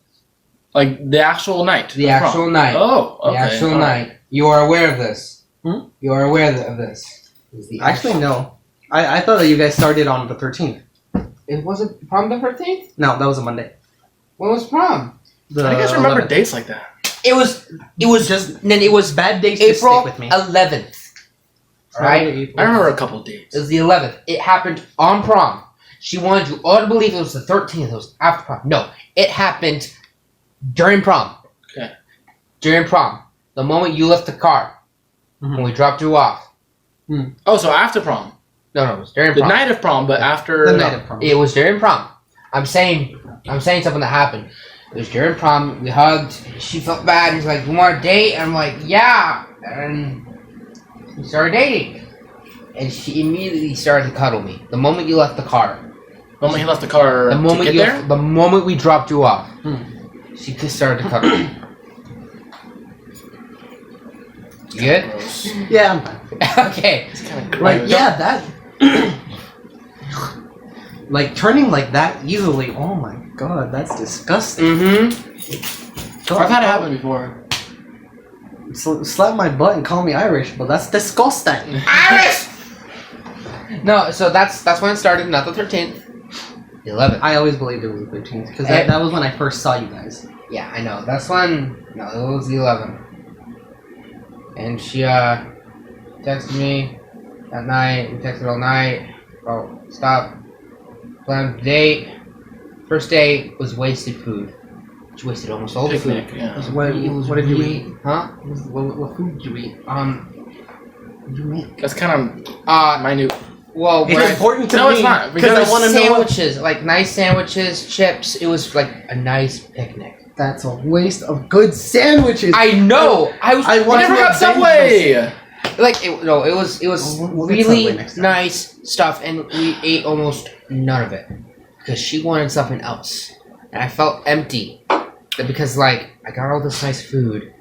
like the actual night. The actual night. Oh, okay. The actual all night. right. You are aware of this. Hmm? You are aware of this. It was the Actually, no. I thought that you guys started on the 13th. It wasn't prom the 13th? No, that was a Monday. When was prom? The How do you guys remember 11th. dates like that? It was Just then it was bad days to April stick with me. 11th. Right? I remember a couple dates. It was the 11th. It happened on prom. She wanted you all to believe it was the 13th. It was after prom. No, it happened during prom. Okay. During prom. The moment you left the car. When we dropped you off. Oh, so after prom. No, it was during The prom. night of prom, but after... The night of prom. It was during prom. I'm saying something that happened. It was during prom. We hugged. She felt bad. He's like, "You want to date?" And I'm like, "Yeah." And we started dating. And she immediately started to cuddle me. The moment you left the car. The moment he left the car The moment to get there? the moment we dropped you off. She just started to cuddle me. You good? Gross. Yeah, I'm fine. Okay. It's kind of gross. Like, yeah, that... like, turning like that easily, oh my god, that's disgusting. Mm-hmm. I've had it happen before. Slap my butt and call me Irish, but that's disgusting. Iris! No, so that's when it started, not the 13th. The 11th. I always believed it was the 13th, because that was when I first saw you guys. Yeah, I know. That's when... No, it was the 11th. And she, texted me that night. We texted all night. Oh, stop. Planned date. First date was wasted food. She wasted almost all the food. Picnic, yeah. What did you eat? Huh? What food did you eat? What did you make? That's kind of minute. Well, It's important to No, me it's not, because I because want to know. sandwiches, like nice sandwiches, chips. It was like a nice picnic. That's a waste of good sandwiches. I know. I We want never to got Subway! like it was We'll get Subway really next time. nice stuff, and we ate almost none of it because she wanted something else, and I felt empty because like I got all this nice food,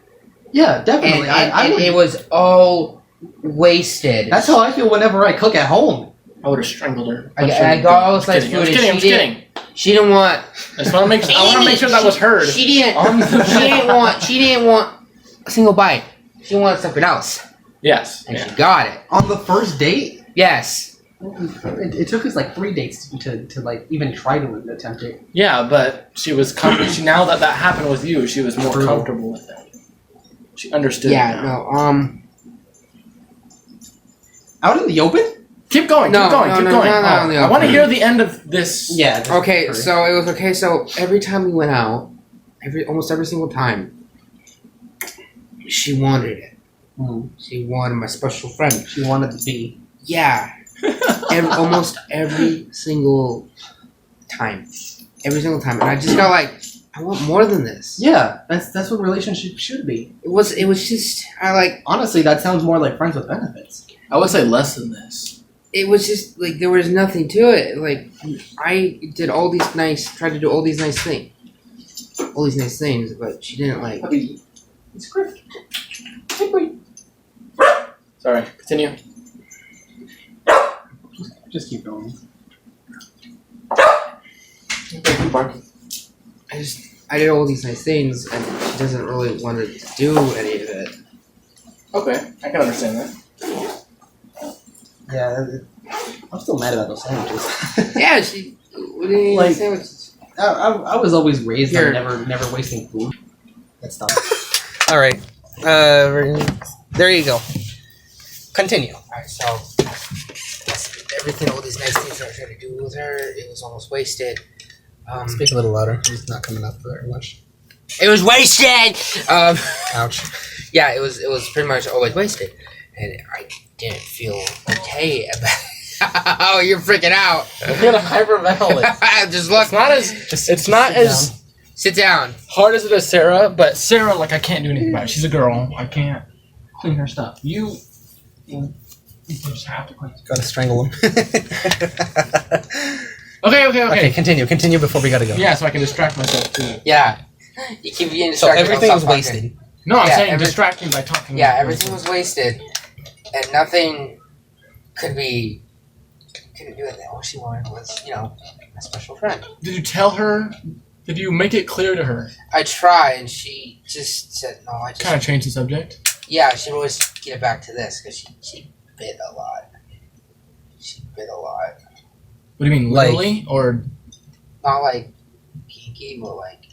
Yeah, definitely. and it was all wasted. That's how I feel whenever I cook at home. I would have strangled her. I got all this nice food, I was and kidding. she didn't want. I just want to make sure that was heard. She didn't want a single bite. She wanted something else, Yes. and Yeah. she got it. On the first date, Yes. it took us like 3 dates to like even try to attempt it. Yeah, but she was now that happened with you, she was more True. comfortable with it. She understood. Yeah. now. No. Out in the open? Keep going. No, keep going. no, keep no, going. no, no, Oh, no. I want to hear the end of this. Yeah. Okay, so it was okay. So every time we went out, almost every single time, she wanted it. She wanted my special friend. She wanted to be. Yeah. Almost every single time. Every single time. And I just got like, I want more than this. Yeah, that's what relationships should be. It was just, Honestly, that sounds more like friends with benefits. I would say less than this. it was just like there was nothing to it. Like I did all these tried to do all these nice things, but she didn't like. It's great. Sorry, continue. Just keep going. I did all these nice things, and she doesn't really want to do any of it. Okay, I can understand that. Yeah, I'm still mad about those sandwiches. Yeah, she didn't even Like- sandwiches. I was always raised Here. on never wasting food. That's dumb. All right, there you go. Continue. Alright, so everything, all these nice things I tried to do with her, it was almost wasted. Speak a little louder. It's not coming up very much. It was wasted. Ouch. Yeah, it was pretty much always wasted, and I didn't feel okay about it. Oh, you're freaking out. You're gonna hyperventilate. Just look. It's not as Sit down. hard as it is Sarah, but Sarah, like, I can't do anything about it. She's a girl. I can't clean her stuff. You just have to clean. Gotta strangle him. Okay. Okay, continue before we gotta go. Yeah, so I can distract myself too. Yeah. You keep getting So distracted. everything I'll was stop wasted. No, I'm Yeah, saying distract me by talking. talking. Yeah, everything was wasted, and nothing couldn't do it. All she wanted was, my special friend. Did you tell her? Did you make it clear to her? I tried, and she just said no. I just Kind of change the subject. Yeah, she'd always get it back to this because she bit a lot. What do you mean, Like- literally, or Not like kinky, but like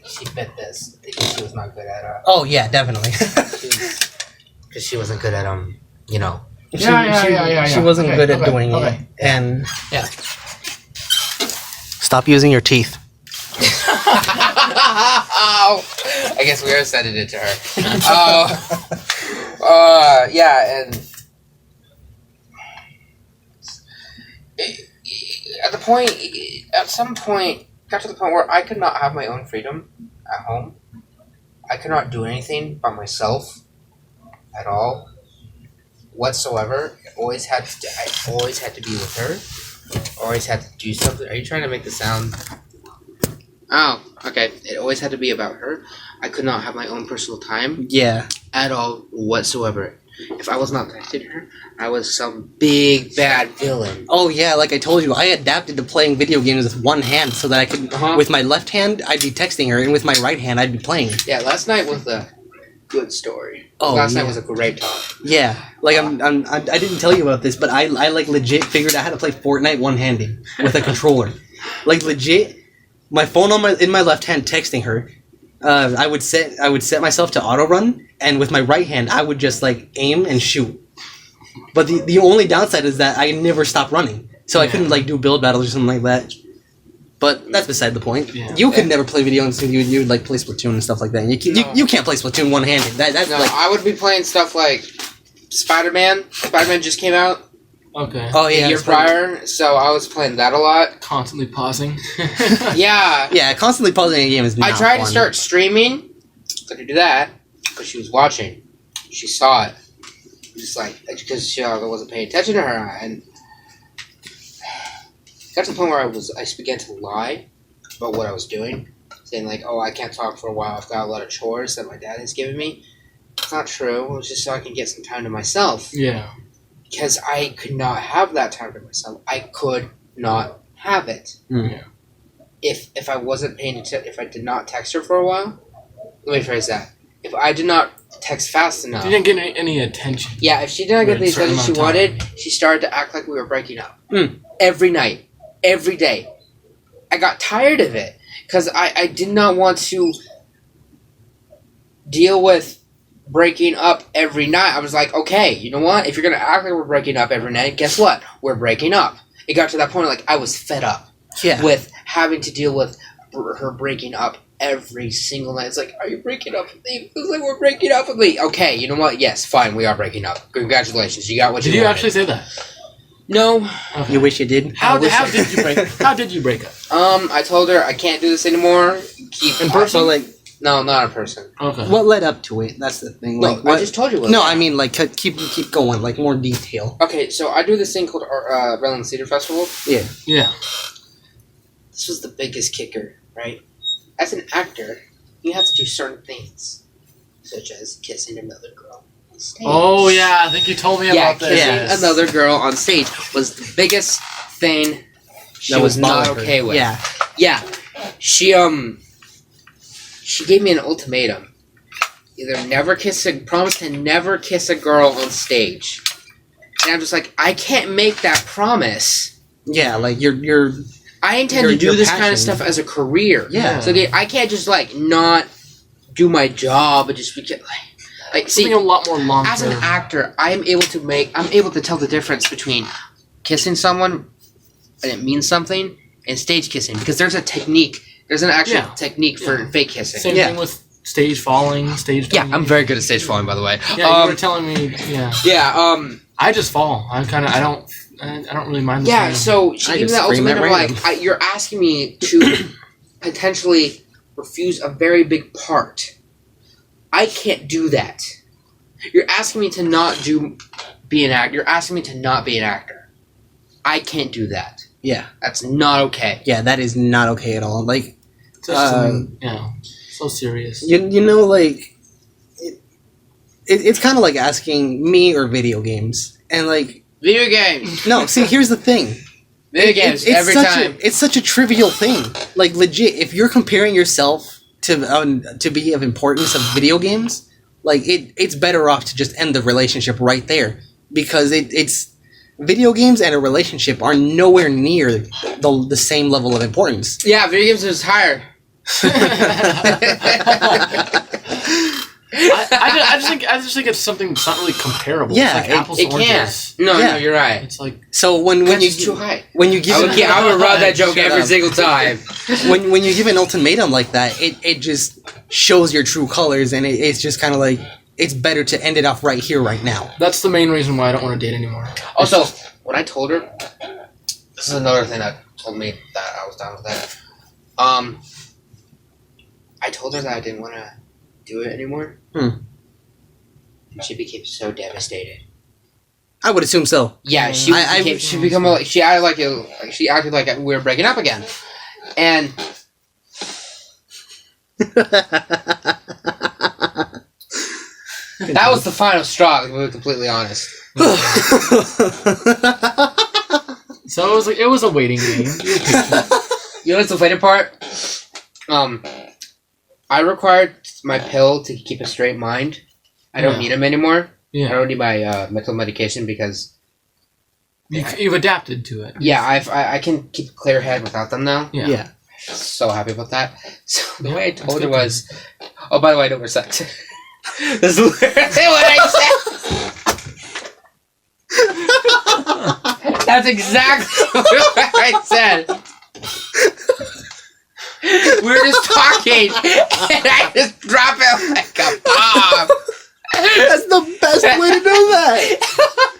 she bit this because she was not good at Oh yeah, definitely. because she wasn't good at Yeah. She wasn't Okay, good at okay, doing okay. it, and Yeah. Stop using your teeth. Oh, I guess we are sending it to her. Yeah, and at some point, got to the point where I could not have my own freedom at home. I could not do anything by myself at all, whatsoever. I always had to be with her. Always had to do something. Are you trying to make the sound? Oh, okay. It always had to be about her. I could not have my own personal time Yeah. at all whatsoever. If I was not texting her, I was some big bad villain. Oh yeah, like I told you, I adapted to playing video games with one hand so that I could, with my left hand, I'd be texting her, and with my right hand, I'd be playing. Yeah, last night was a good story. Oh, last yeah. night was a great talk. Yeah, like I didn't tell you about this, but I like legit figured out how to play Fortnite one-handed with a controller. Like legit, my phone in my left hand, texting her. I would set myself to auto run, and with my right hand, I would just like aim and shoot. But the only downside is that I never stopped running, so I couldn't like do build battles or something like that. But that's beside the point. Yeah. You could never play video games. You would like play Splatoon and stuff like that. And you can't play Splatoon one-handed. That's No, like I would be playing stuff like Spider-Man. Spider-Man just came out okay, oh a yeah, year it's probably- prior, so I was playing that a lot. constantly pausing. Yeah. Yeah, constantly pausing a game is not I tried fun. to start streaming. I could do that, but she was watching. She saw it. Just like, because I wasn't paying attention to her, and got to the point where I began to lie about what I was doing, saying like, "Oh, I can't talk for a while. I've got a lot of chores that my dad has given me." It's not true. It was just so I can get some time to myself, Yeah. because I could not have that time to myself. I could not have it. Mm. Yeah. If I wasn't paying attention, if I did not text her for a while, let me phrase that. If I did not text fast enough, You didn't get any attention. yeah, if she did not get For a the certain attention she amount of time. wanted, she started to act like we were breaking up. Mm. Every night. Every day. I got tired of it. Because I did not want to deal with breaking up every night. I was like, okay, you know what? If you're going to act like we're breaking up every night, guess what? We're breaking up. It got to that point like I was fed up Yeah. with having to deal with her breaking up every single night. It's like, are you breaking up with me? It's like, we're breaking up with me. Okay, you know what? Yes, fine, we are breaking up. Congratulations, you got what you Did you wanted. actually say that? No. Okay. You wish you did. How did you break up? I told her I can't do this anymore. Keep In person? So like, No, not in person. Okay. what led up to it? That's the thing. No, Like, what? I just told you what. No, I mean like keep going. Like more detail. Okay, so I do this thing called Redlands Theater Festival. Yeah. Yeah. This was the biggest kicker, right? As an actor, you have to do certain things, such as kissing another girl on stage. Oh yeah, I think you told me Yeah, about this. kissing Yes. another girl on stage was the biggest thing she That was not bothered her. okay with. Yeah. Yeah. She gave me an ultimatum. Promise to never kiss a girl on stage. And I'm just like, I can't make that promise. Yeah. Like you're. I intend to do your this kind passion. of stuff as a career. Yeah. So I can't just like not do my job and just because like see, Something a lot more long as an term. actor, I'm able to tell the difference between kissing someone and it means something and stage kissing because there's a technique. There's an actual technique for fake kissing. Same thing with stage falling, stage. Yeah, I'm very good at stage falling, by the way. Yeah, you were telling me. Yeah. Yeah. I just fall. I don't really mind. The Yeah. pain. So she I gave me just that scream at ultimatum like, random. you're asking me to potentially refuse a very big part. I can't do that. You're asking me to not be an actor. You're asking me to not be an actor. I can't do that. Yeah. That's not okay. Yeah. That is not okay at all. Like. It's just something, so serious. You know, like, it's kind of like asking me or video games. And, like, Video games. no, see, here's the thing. Video games It's every such time. It's such a trivial thing. Like, legit, if you're comparing yourself to be of importance of video games, like, it's better off to just end the relationship right there. Because it's... Video games and a relationship are nowhere near the same level of importance. Yeah, video games is higher. I just think it's something that's not really comparable. Yeah, it's like apples It to can't. oranges. No, Yeah. no, you're right. It's like So when That's you just too high. when you give I would run that joke Shut every up. single time. when you give an ultimatum like that, it just shows your true colors, and it's just kind of like it's better to end it off right here, right now. that's the main reason why I don't want to date anymore. Also, when I told her, this is another thing that told me that I was down with that. I told her that I didn't want to do it anymore. And she became so devastated. I would assume so. Yeah, she acted like we were breaking up again, and that was the final straw. To be completely honest. So it was a waiting game. You know what's the funny part? I required my pill to keep a straight mind. I don't need them anymore. I Yeah, don't need my mental medication because you've adapted to it. yeah, I can keep a clear head without them now. Yeah. So happy about that. So the way I That's told her good. was, oh, by the way, I don't wear sex. That's literally what I said. That's exactly what I said. We were just talking, and I just drop it like a bomb. That's the best way to know that.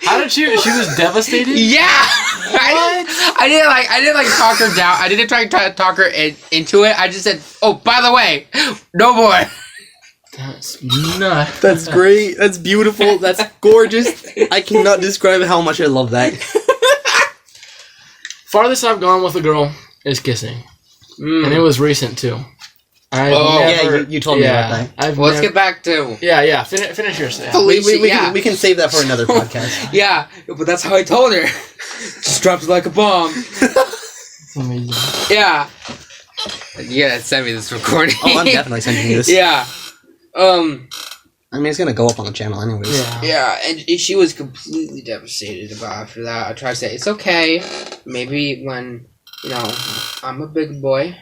How did she was devastated? Yeah, I didn't like talk her down. I didn't try to talk her into it. I just said, oh, by the way, no more. That's nuts. That's great. That's beautiful. That's gorgeous. I cannot describe how much I love that. Farthest I've gone with a girl is kissing, and it was recent too. Yeah, you told me about that. Well, let's get back to Yeah. Finish yours. Yeah. We can save that for another podcast. yeah, but that's how I told her. Just dropped it like a bomb. It's amazing. Yeah. You gotta send me this recording. Oh, I'm definitely sending you this. Yeah. I mean, it's gonna go up on the channel anyways. Yeah. Yeah, and she was completely devastated about after that. I tried to say, it's okay. Maybe when, I'm a big boy.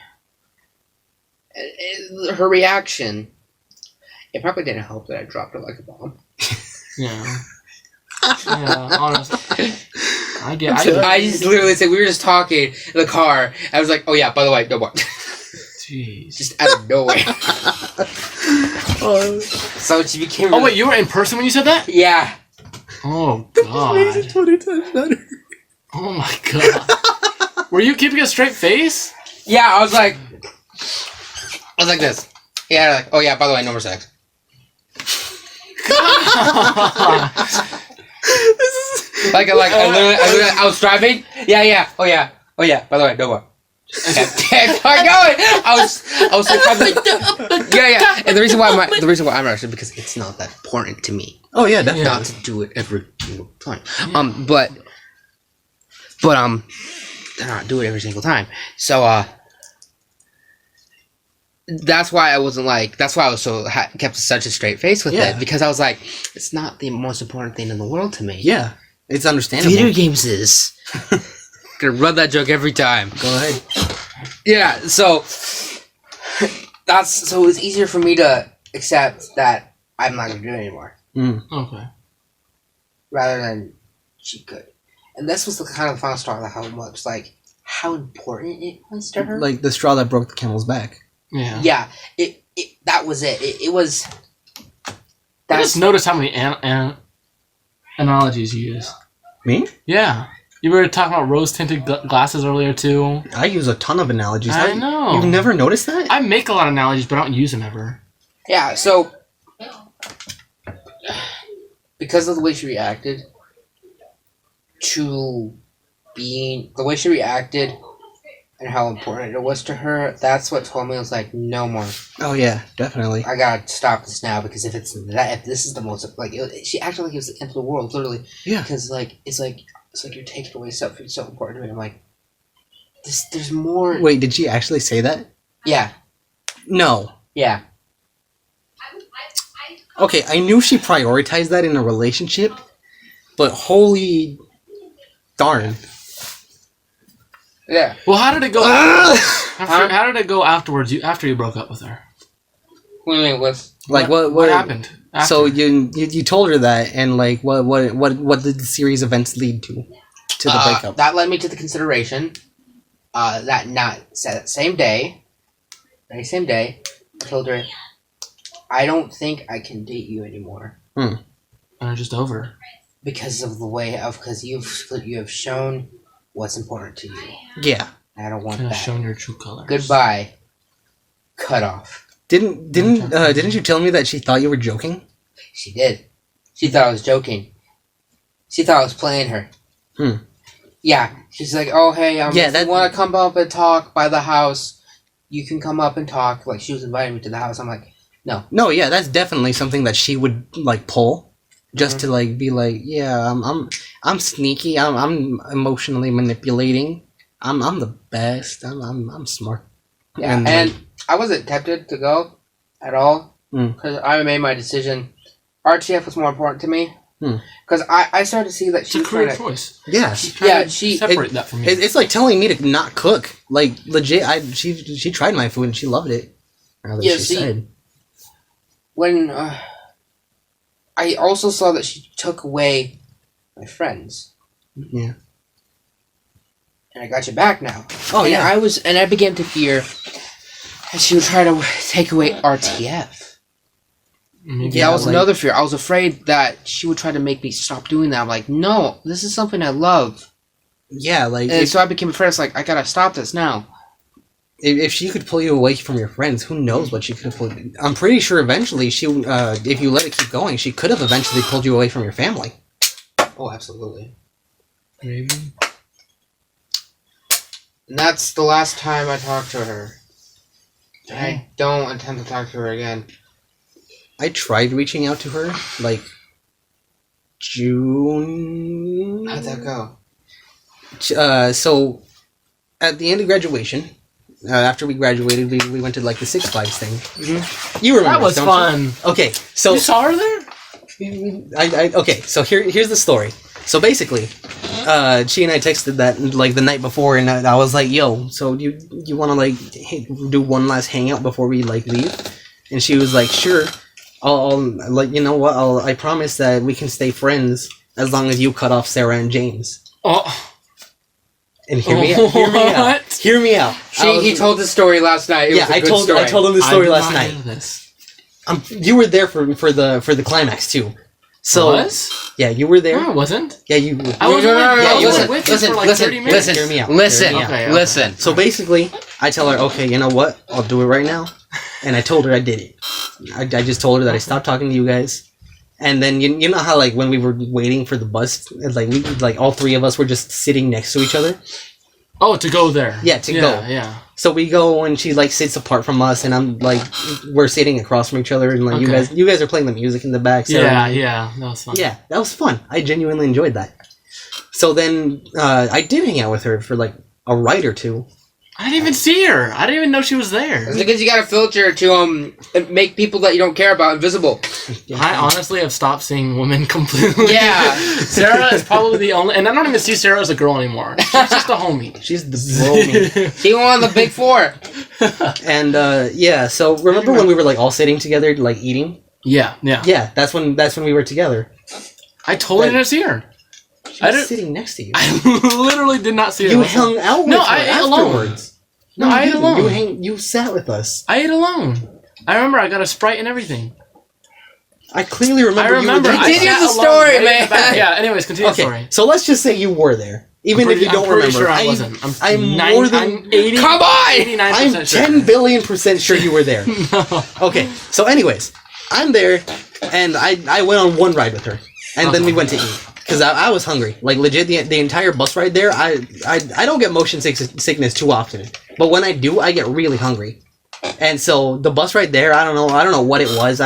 And her reaction, it probably didn't help that I dropped it like a bomb. Yeah. Yeah, honestly. I I just literally said, we were just talking in the car. I was like, oh yeah, by the way, no more. Jeez. just out of nowhere. So she became. Oh wait, you were in person when you said that? Yeah. Oh god. 20 times better. Oh my god. Were you keeping a straight face? Yeah, I was like this. Yeah, like, oh yeah. By the way, no more sex. I was driving. Yeah. Oh yeah. By the way, no more. Okay. Kept on going. I was so confident. Yeah. And the reason why I'm not is because it's not that important to me. Oh yeah, definitely. Not to do it every single time. But not do it every single time. So that's why I wasn't like. That's why I was kept such a straight face with it, because I was like, it's not the most important thing in the world to me. Yeah, it's understandable. Video games is. Gonna run that joke every time. Go ahead. Yeah, so it's easier for me to accept that I'm not gonna do it anymore. Okay. Rather than she could. And this was the kind of final straw that how important it was to her. Like the straw that broke the camel's back. Yeah. Yeah. It that was it. It was. I just noticed how many analogies you use. Me? Yeah. You were talking about rose-tinted glasses earlier, too. I use a ton of analogies. I know. You've never noticed that? I make a lot of analogies, but I don't use them ever. Yeah, so... Because of the way she reacted to being... The way she reacted and how important it was to her, that's what told me, I was like, no more. Oh, yeah, definitely. I gotta stop this now, because if this is the most... she acted like it was the end of the world, literally. Yeah. Because, it's like you're taking away something so important to me. I'm like, there's more. Wait, did she actually say that? Yeah. No. Yeah. Okay, I knew she prioritized that in a relationship, but holy darn. Yeah. Well, how did it go? How did it go afterwards? After you broke up with her? What do you mean? What happened? After? So you told her that, and like what did the series events lead to the breakup? That led me to the consideration that same day, I told her, I don't think I can date you anymore. And just over. Because of the way because you have shown what's important to you. Yeah. I don't want that. that. Shown your true colors. Goodbye. Cut off. Didn't you tell me that she thought you were joking? She did. She thought I was joking. She thought I was playing her. Yeah. She's like, oh hey, if you want to come up and talk by the house, you can come up and talk. Like she was inviting me to the house. I'm like, no. No, yeah, that's definitely something that she would like pull, just to like be like, yeah, I'm sneaky. I'm emotionally manipulating. I'm the best. I'm smart. Yeah, and I wasn't tempted to go at all because I made my decision. RTF was more important to me because I started to see that she was trying to choice. Yeah, she separate that from you. It's like telling me to not cook. Like legit, she tried my food and she loved it. She said. When I also saw that she took away my friends. Yeah. And I got you back now. Oh and yeah. I began to fear that she would try to take away RTF. That was another fear. I was afraid that she would try to make me stop doing that. I'm like, no, this is something I love. Yeah, so I became afraid. It's like, I gotta stop this now. If she could pull you away from your friends, who knows what she could have pulled. I'm pretty sure eventually if you let it keep going, she could have eventually pulled you away from your family. Oh, absolutely. Maybe. And that's the last time I talked to her. I don't intend to talk to her again. I tried reaching out to her, like, June... How'd that go? So, at the end of graduation, after we graduated, we went to, like, the Six Flags thing. Mm-hmm. You remember that was fun. You? Okay, so... You saw her there? Okay, so here's the story. So basically, she and I texted that like the night before, and I was like, "Yo, so you want to like do one last hangout before we like leave?" And she was like, "Sure. I'll like you know what? I promise that we can stay friends as long as you cut off Sarah and James." Oh. And hear me out. Hear me out. What? Hear me out. He told the story last night. It was a good story. I told him the story I last did not night. know this. You were there for the climax too. So Was? yeah, you were there. No, I wasn't. Yeah, you. I was listen, with you for like 30 minutes. listen, Hear me out. listen, Hear me out. Okay, listen. So basically, I tell her, okay, you know what? I'll do it right now. And I told her I did it. I just told her that I stopped talking to you guys. And then you know how like when we were waiting for the bus, like all three of us were just sitting next to each other. Oh, to go there. Yeah, to go. Yeah. So we go and she like sits apart from us, and I'm like we're sitting across from each other, and like Okay. you guys are playing the music in the back. So Yeah, that was fun. yeah, that was fun. I genuinely enjoyed that. So then I did hang out with her for like a ride or two. I didn't even see her. I didn't even know she was there. It's because you got a filter to make people that you don't care about invisible. I honestly have stopped seeing women completely. Yeah. Sarah is probably the only, and I don't even see Sarah as a girl anymore. She's just a homie. She's the homie. He won the big four. And yeah, so remember when we were like all sitting together, like eating? Yeah. Yeah, that's when we were together. I totally didn't see her. She was sitting next to you. I literally did not see her. You hung out with No, her I ate alone. afterwards. No, I ate you alone. didn't. You sat with us. I ate alone. I remember I got a Sprite and everything. I clearly remember. I remember. You were I Continue sat the alone story, right in the man. back. Yeah. Anyways, continue the okay, story. so let's just say you were there, even if you don't I'm pretty remember. sure I wasn't. I'm more than. I'm 80, Come on! 89% I'm sure. 10 billion% sure you were there. No. Okay, so anyways, I'm there, and I went on one ride with her, and then we went to eat. Because I was hungry. Like, legit, the entire bus ride there, I don't get motion sickness too often. But when I do, I get really hungry. And so, the bus ride there, I don't know what it was.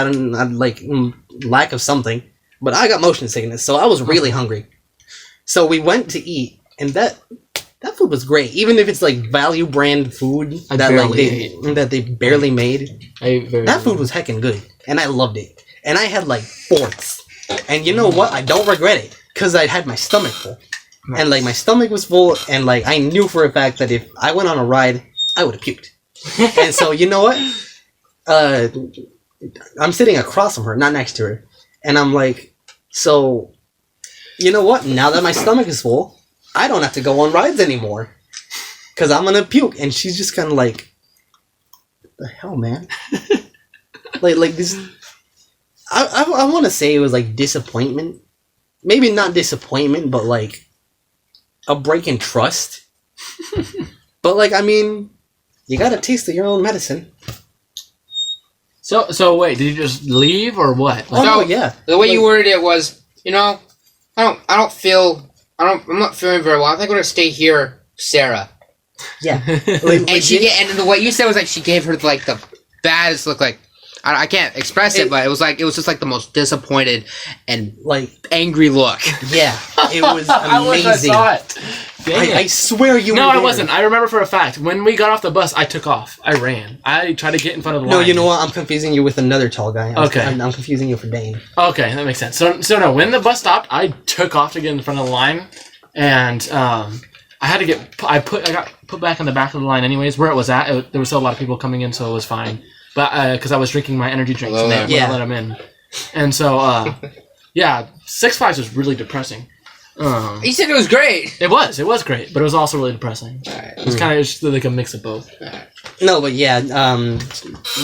Lack of something. But I got motion sickness, so I was really hungry. So, we went to eat, and that food was great. Even if it's, like, value brand food that they barely made. That food was heckin' good. And I loved it. And I had, like, fourths. And you know what? I don't regret it. Because I had my stomach full. Nice. And, like, my stomach was full, and, like, I knew for a fact that if I went on a ride, I would have puked. And so, you know what? I'm sitting across from her, not next to her. And I'm like, so, you know what? Now that my stomach is full, I don't have to go on rides anymore. Because I'm going to puke. And she's just kind of like, what the hell, man? like this... I want to say it was, like, disappointment. Maybe not disappointment, but, like, a break in trust. But, like, I mean, you got a taste of your own medicine. So wait, did you just leave or what? Like, oh, yeah. The way you worded it was, you know, I'm not feeling very well. I think I'm gonna stay here, Sarah. Yeah. And the way you said was like she gave her like the baddest look. Like I can't express it, but it was just like the most disappointed and like angry look. Yeah, it was amazing. I wish I saw it. I swear you. No, were I there. wasn't. I remember for a fact when we got off the bus, I took off. I ran. I tried to get in front of the line. No, you know what? I'm confusing you with another tall guy. I'm confusing you for Dane. Okay, that makes sense. So no, when the bus stopped, I took off to get in front of the line, and I had to get. I got put back in the back of the line anyways, where it was at. There was still a lot of people coming in, so it was fine. But because I was drinking my energy drinks, and they wouldn't let them in, and so yeah, Six Flags was really depressing. You said it was great. It was great, but it was also really depressing. Right. It was kind of just like a mix of both. Right. No, but yeah,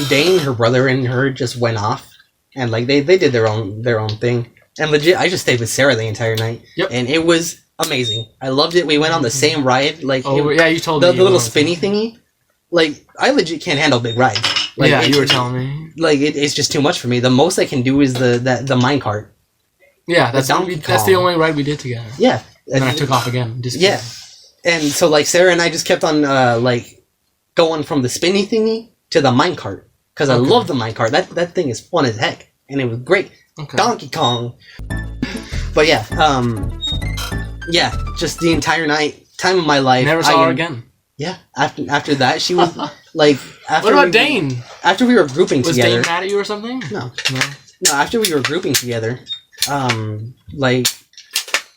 Dane, her brother, and her just went off, and like they did their own thing. And legit, I just stayed with Sarah the entire night, and it was amazing. I loved it. We went on the same ride, like you told me the little spinny thingy. Like I legit can't handle big rides. Like, yeah, you were telling me. Like it's just too much for me. The most I can do is the minecart. Yeah, that's the only ride we did together. Yeah, and then I took off again. Yeah, and so like Sarah and I just kept on like going from the spinny thingy to the minecart because I love the minecart. That thing is fun as heck, and it was great. Okay. Donkey Kong. But yeah, just the entire night, time of my life. Never saw her again. Yeah, after that, she was like. What about Dane? After we were grouping together. Was Dane mad at you or something? No. After we were grouping together, like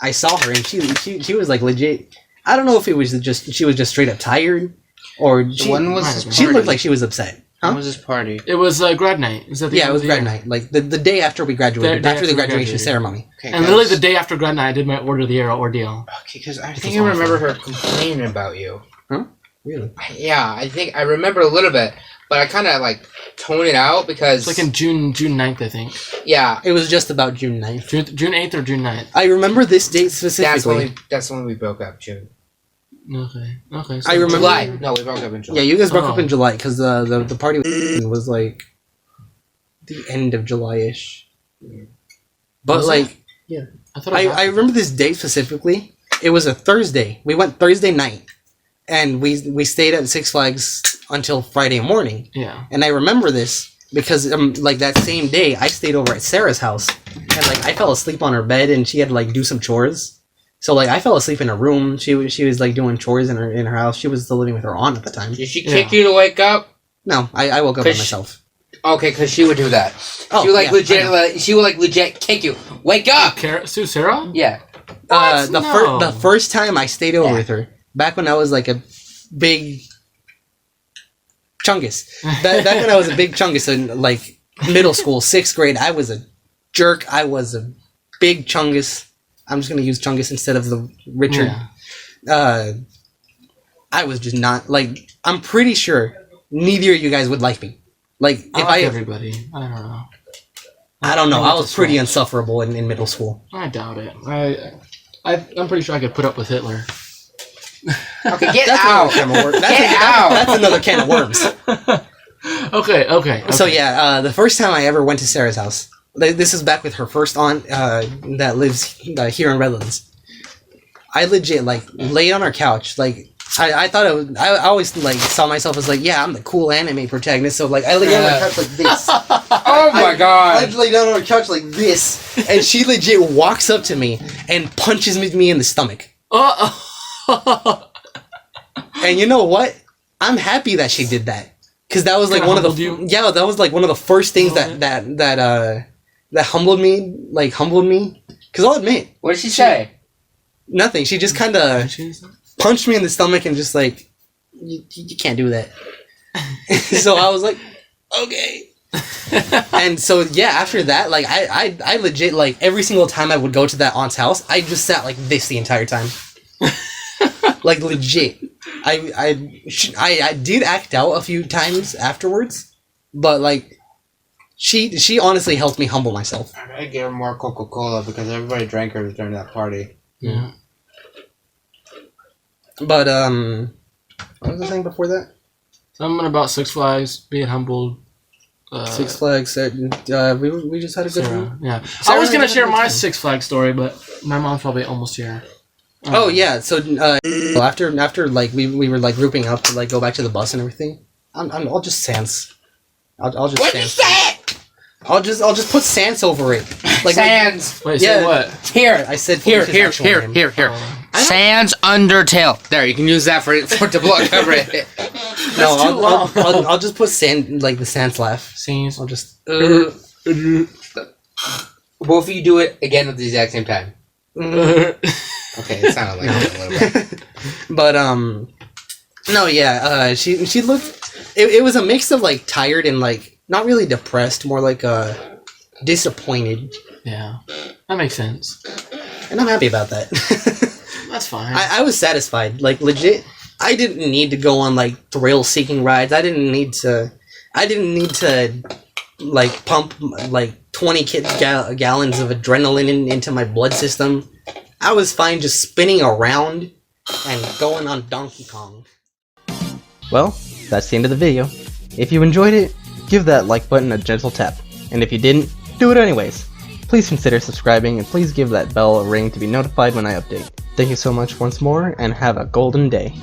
I saw her and she was like legit. I don't know if it was just she was just straight up tired, or she looked like she was upset. Huh? When was this party? It was grad night. Is that the Yeah, end it of was the grad year? night. Like the day after we graduated. Day After the after we graduation graduated. ceremony. Okay, And literally the day after grad night, I did my Order of the Year ordeal. Okay, because I Which think was I remember awful. her complaining about you. Really? Yeah, I think I remember a little bit, but I kind of like toned it out because It's like in June 9th, I think. yeah, It was just about June 9th. June 8th or June 9th. I remember this date specifically. that's when we broke up. June. Okay. I remember- July. No, we broke up in July. Yeah, you guys broke up Oh. in July because the party was like the end of July-ish. But Was like, I thought it was I remember this date specifically. It was a Thursday. We went Thursday night, and we stayed at Six Flags until Friday morning. Yeah. And I remember this because like that same day, I stayed over at Sarah's house, and like I fell asleep on her bed, and she had to like do some chores. So like I fell asleep in her room. She was like doing chores in her house. She was still living with her aunt at the time. Did she kick you to wake up? No, I woke up by 'Cause myself. Okay, because she would do that. Oh, She would like yeah, legit. I know. Like, she would like legit kick you. Wake up! Sue Sarah? Yeah. What? The No. the first time I stayed over Yeah. with her, back when I was like a big chungus. Back when I was a big chungus in like middle school, 6th grade, I was a jerk. I was a big chungus. I'm just gonna use chungus instead of the Richard. Yeah. I was just not like. I'm pretty sure neither of you guys would like me. Like if I like everybody. I don't know. I don't know. I was It's pretty right. insufferable in middle school. I doubt it. I'm pretty sure I could put up with Hitler. Okay, get That's out. another can of worms. Get out. That's another can of worms. Okay. So yeah, the first time I ever went to Sarah's house, this is back with her first aunt that lives here in Redlands. I legit like lay on our couch, like I thought I always like saw myself as like, yeah, I'm the cool anime protagonist. So like I lay on the couch like this. Oh my I'd god. lay down on the couch like this, and she legit walks up to me and punches me in the stomach. And you know what? I'm happy that she did that, because that was like Kinda one of the humbled that was like one of the first things that humbled me. Because I'll admit, What did she say? nothing. She just kind of punched me in the stomach and just like, you can't do that. So I was like, okay. And so yeah, after that, like I legit like every single time I would go to that aunt's house, I just sat like this the entire time. Like legit. I did act out a few times afterwards, but like she honestly helped me humble myself. I gotta give her more Coca-Cola because everybody drank hers during that party. Yeah. But what was I saying before that? Something about Six Flags, being humbled. Six Flags said we just had a good Sarah, time. yeah. Sarah I was gonna had a share good my time. Six Flags story, but my mom's probably almost here. Oh yeah, so after like we were like grouping up to like go back to the bus and everything, I'll just sans. I'll just What did you sans. say? I'll just put sans over it. Like Sans. Wait, Yeah. say what? Here. I said Here. Felicia's actual name. Sans Undertale. There, you can use that for to block cover it. No, That's too long. I'll just put sand like the sans laugh. Scenes. I'll just. Both of you do it again at the exact same time. Okay, it sounded like it a little bit. But no, yeah. She looked. It was a mix of like tired and like not really depressed, more like disappointed, Yeah, that makes sense. and I'm happy about that. That's fine. I was satisfied. Like legit, I didn't need to go on like thrill-seeking rides. I didn't need to like pump like 20 gallons of adrenaline into my blood system. I was fine just spinning around and going on Donkey Kong. Well, that's the end of the video. If you enjoyed it, give that like button a gentle tap. And if you didn't, do it anyways. Please consider subscribing and please give that bell a ring to be notified when I update. Thank you so much once more and have a golden day.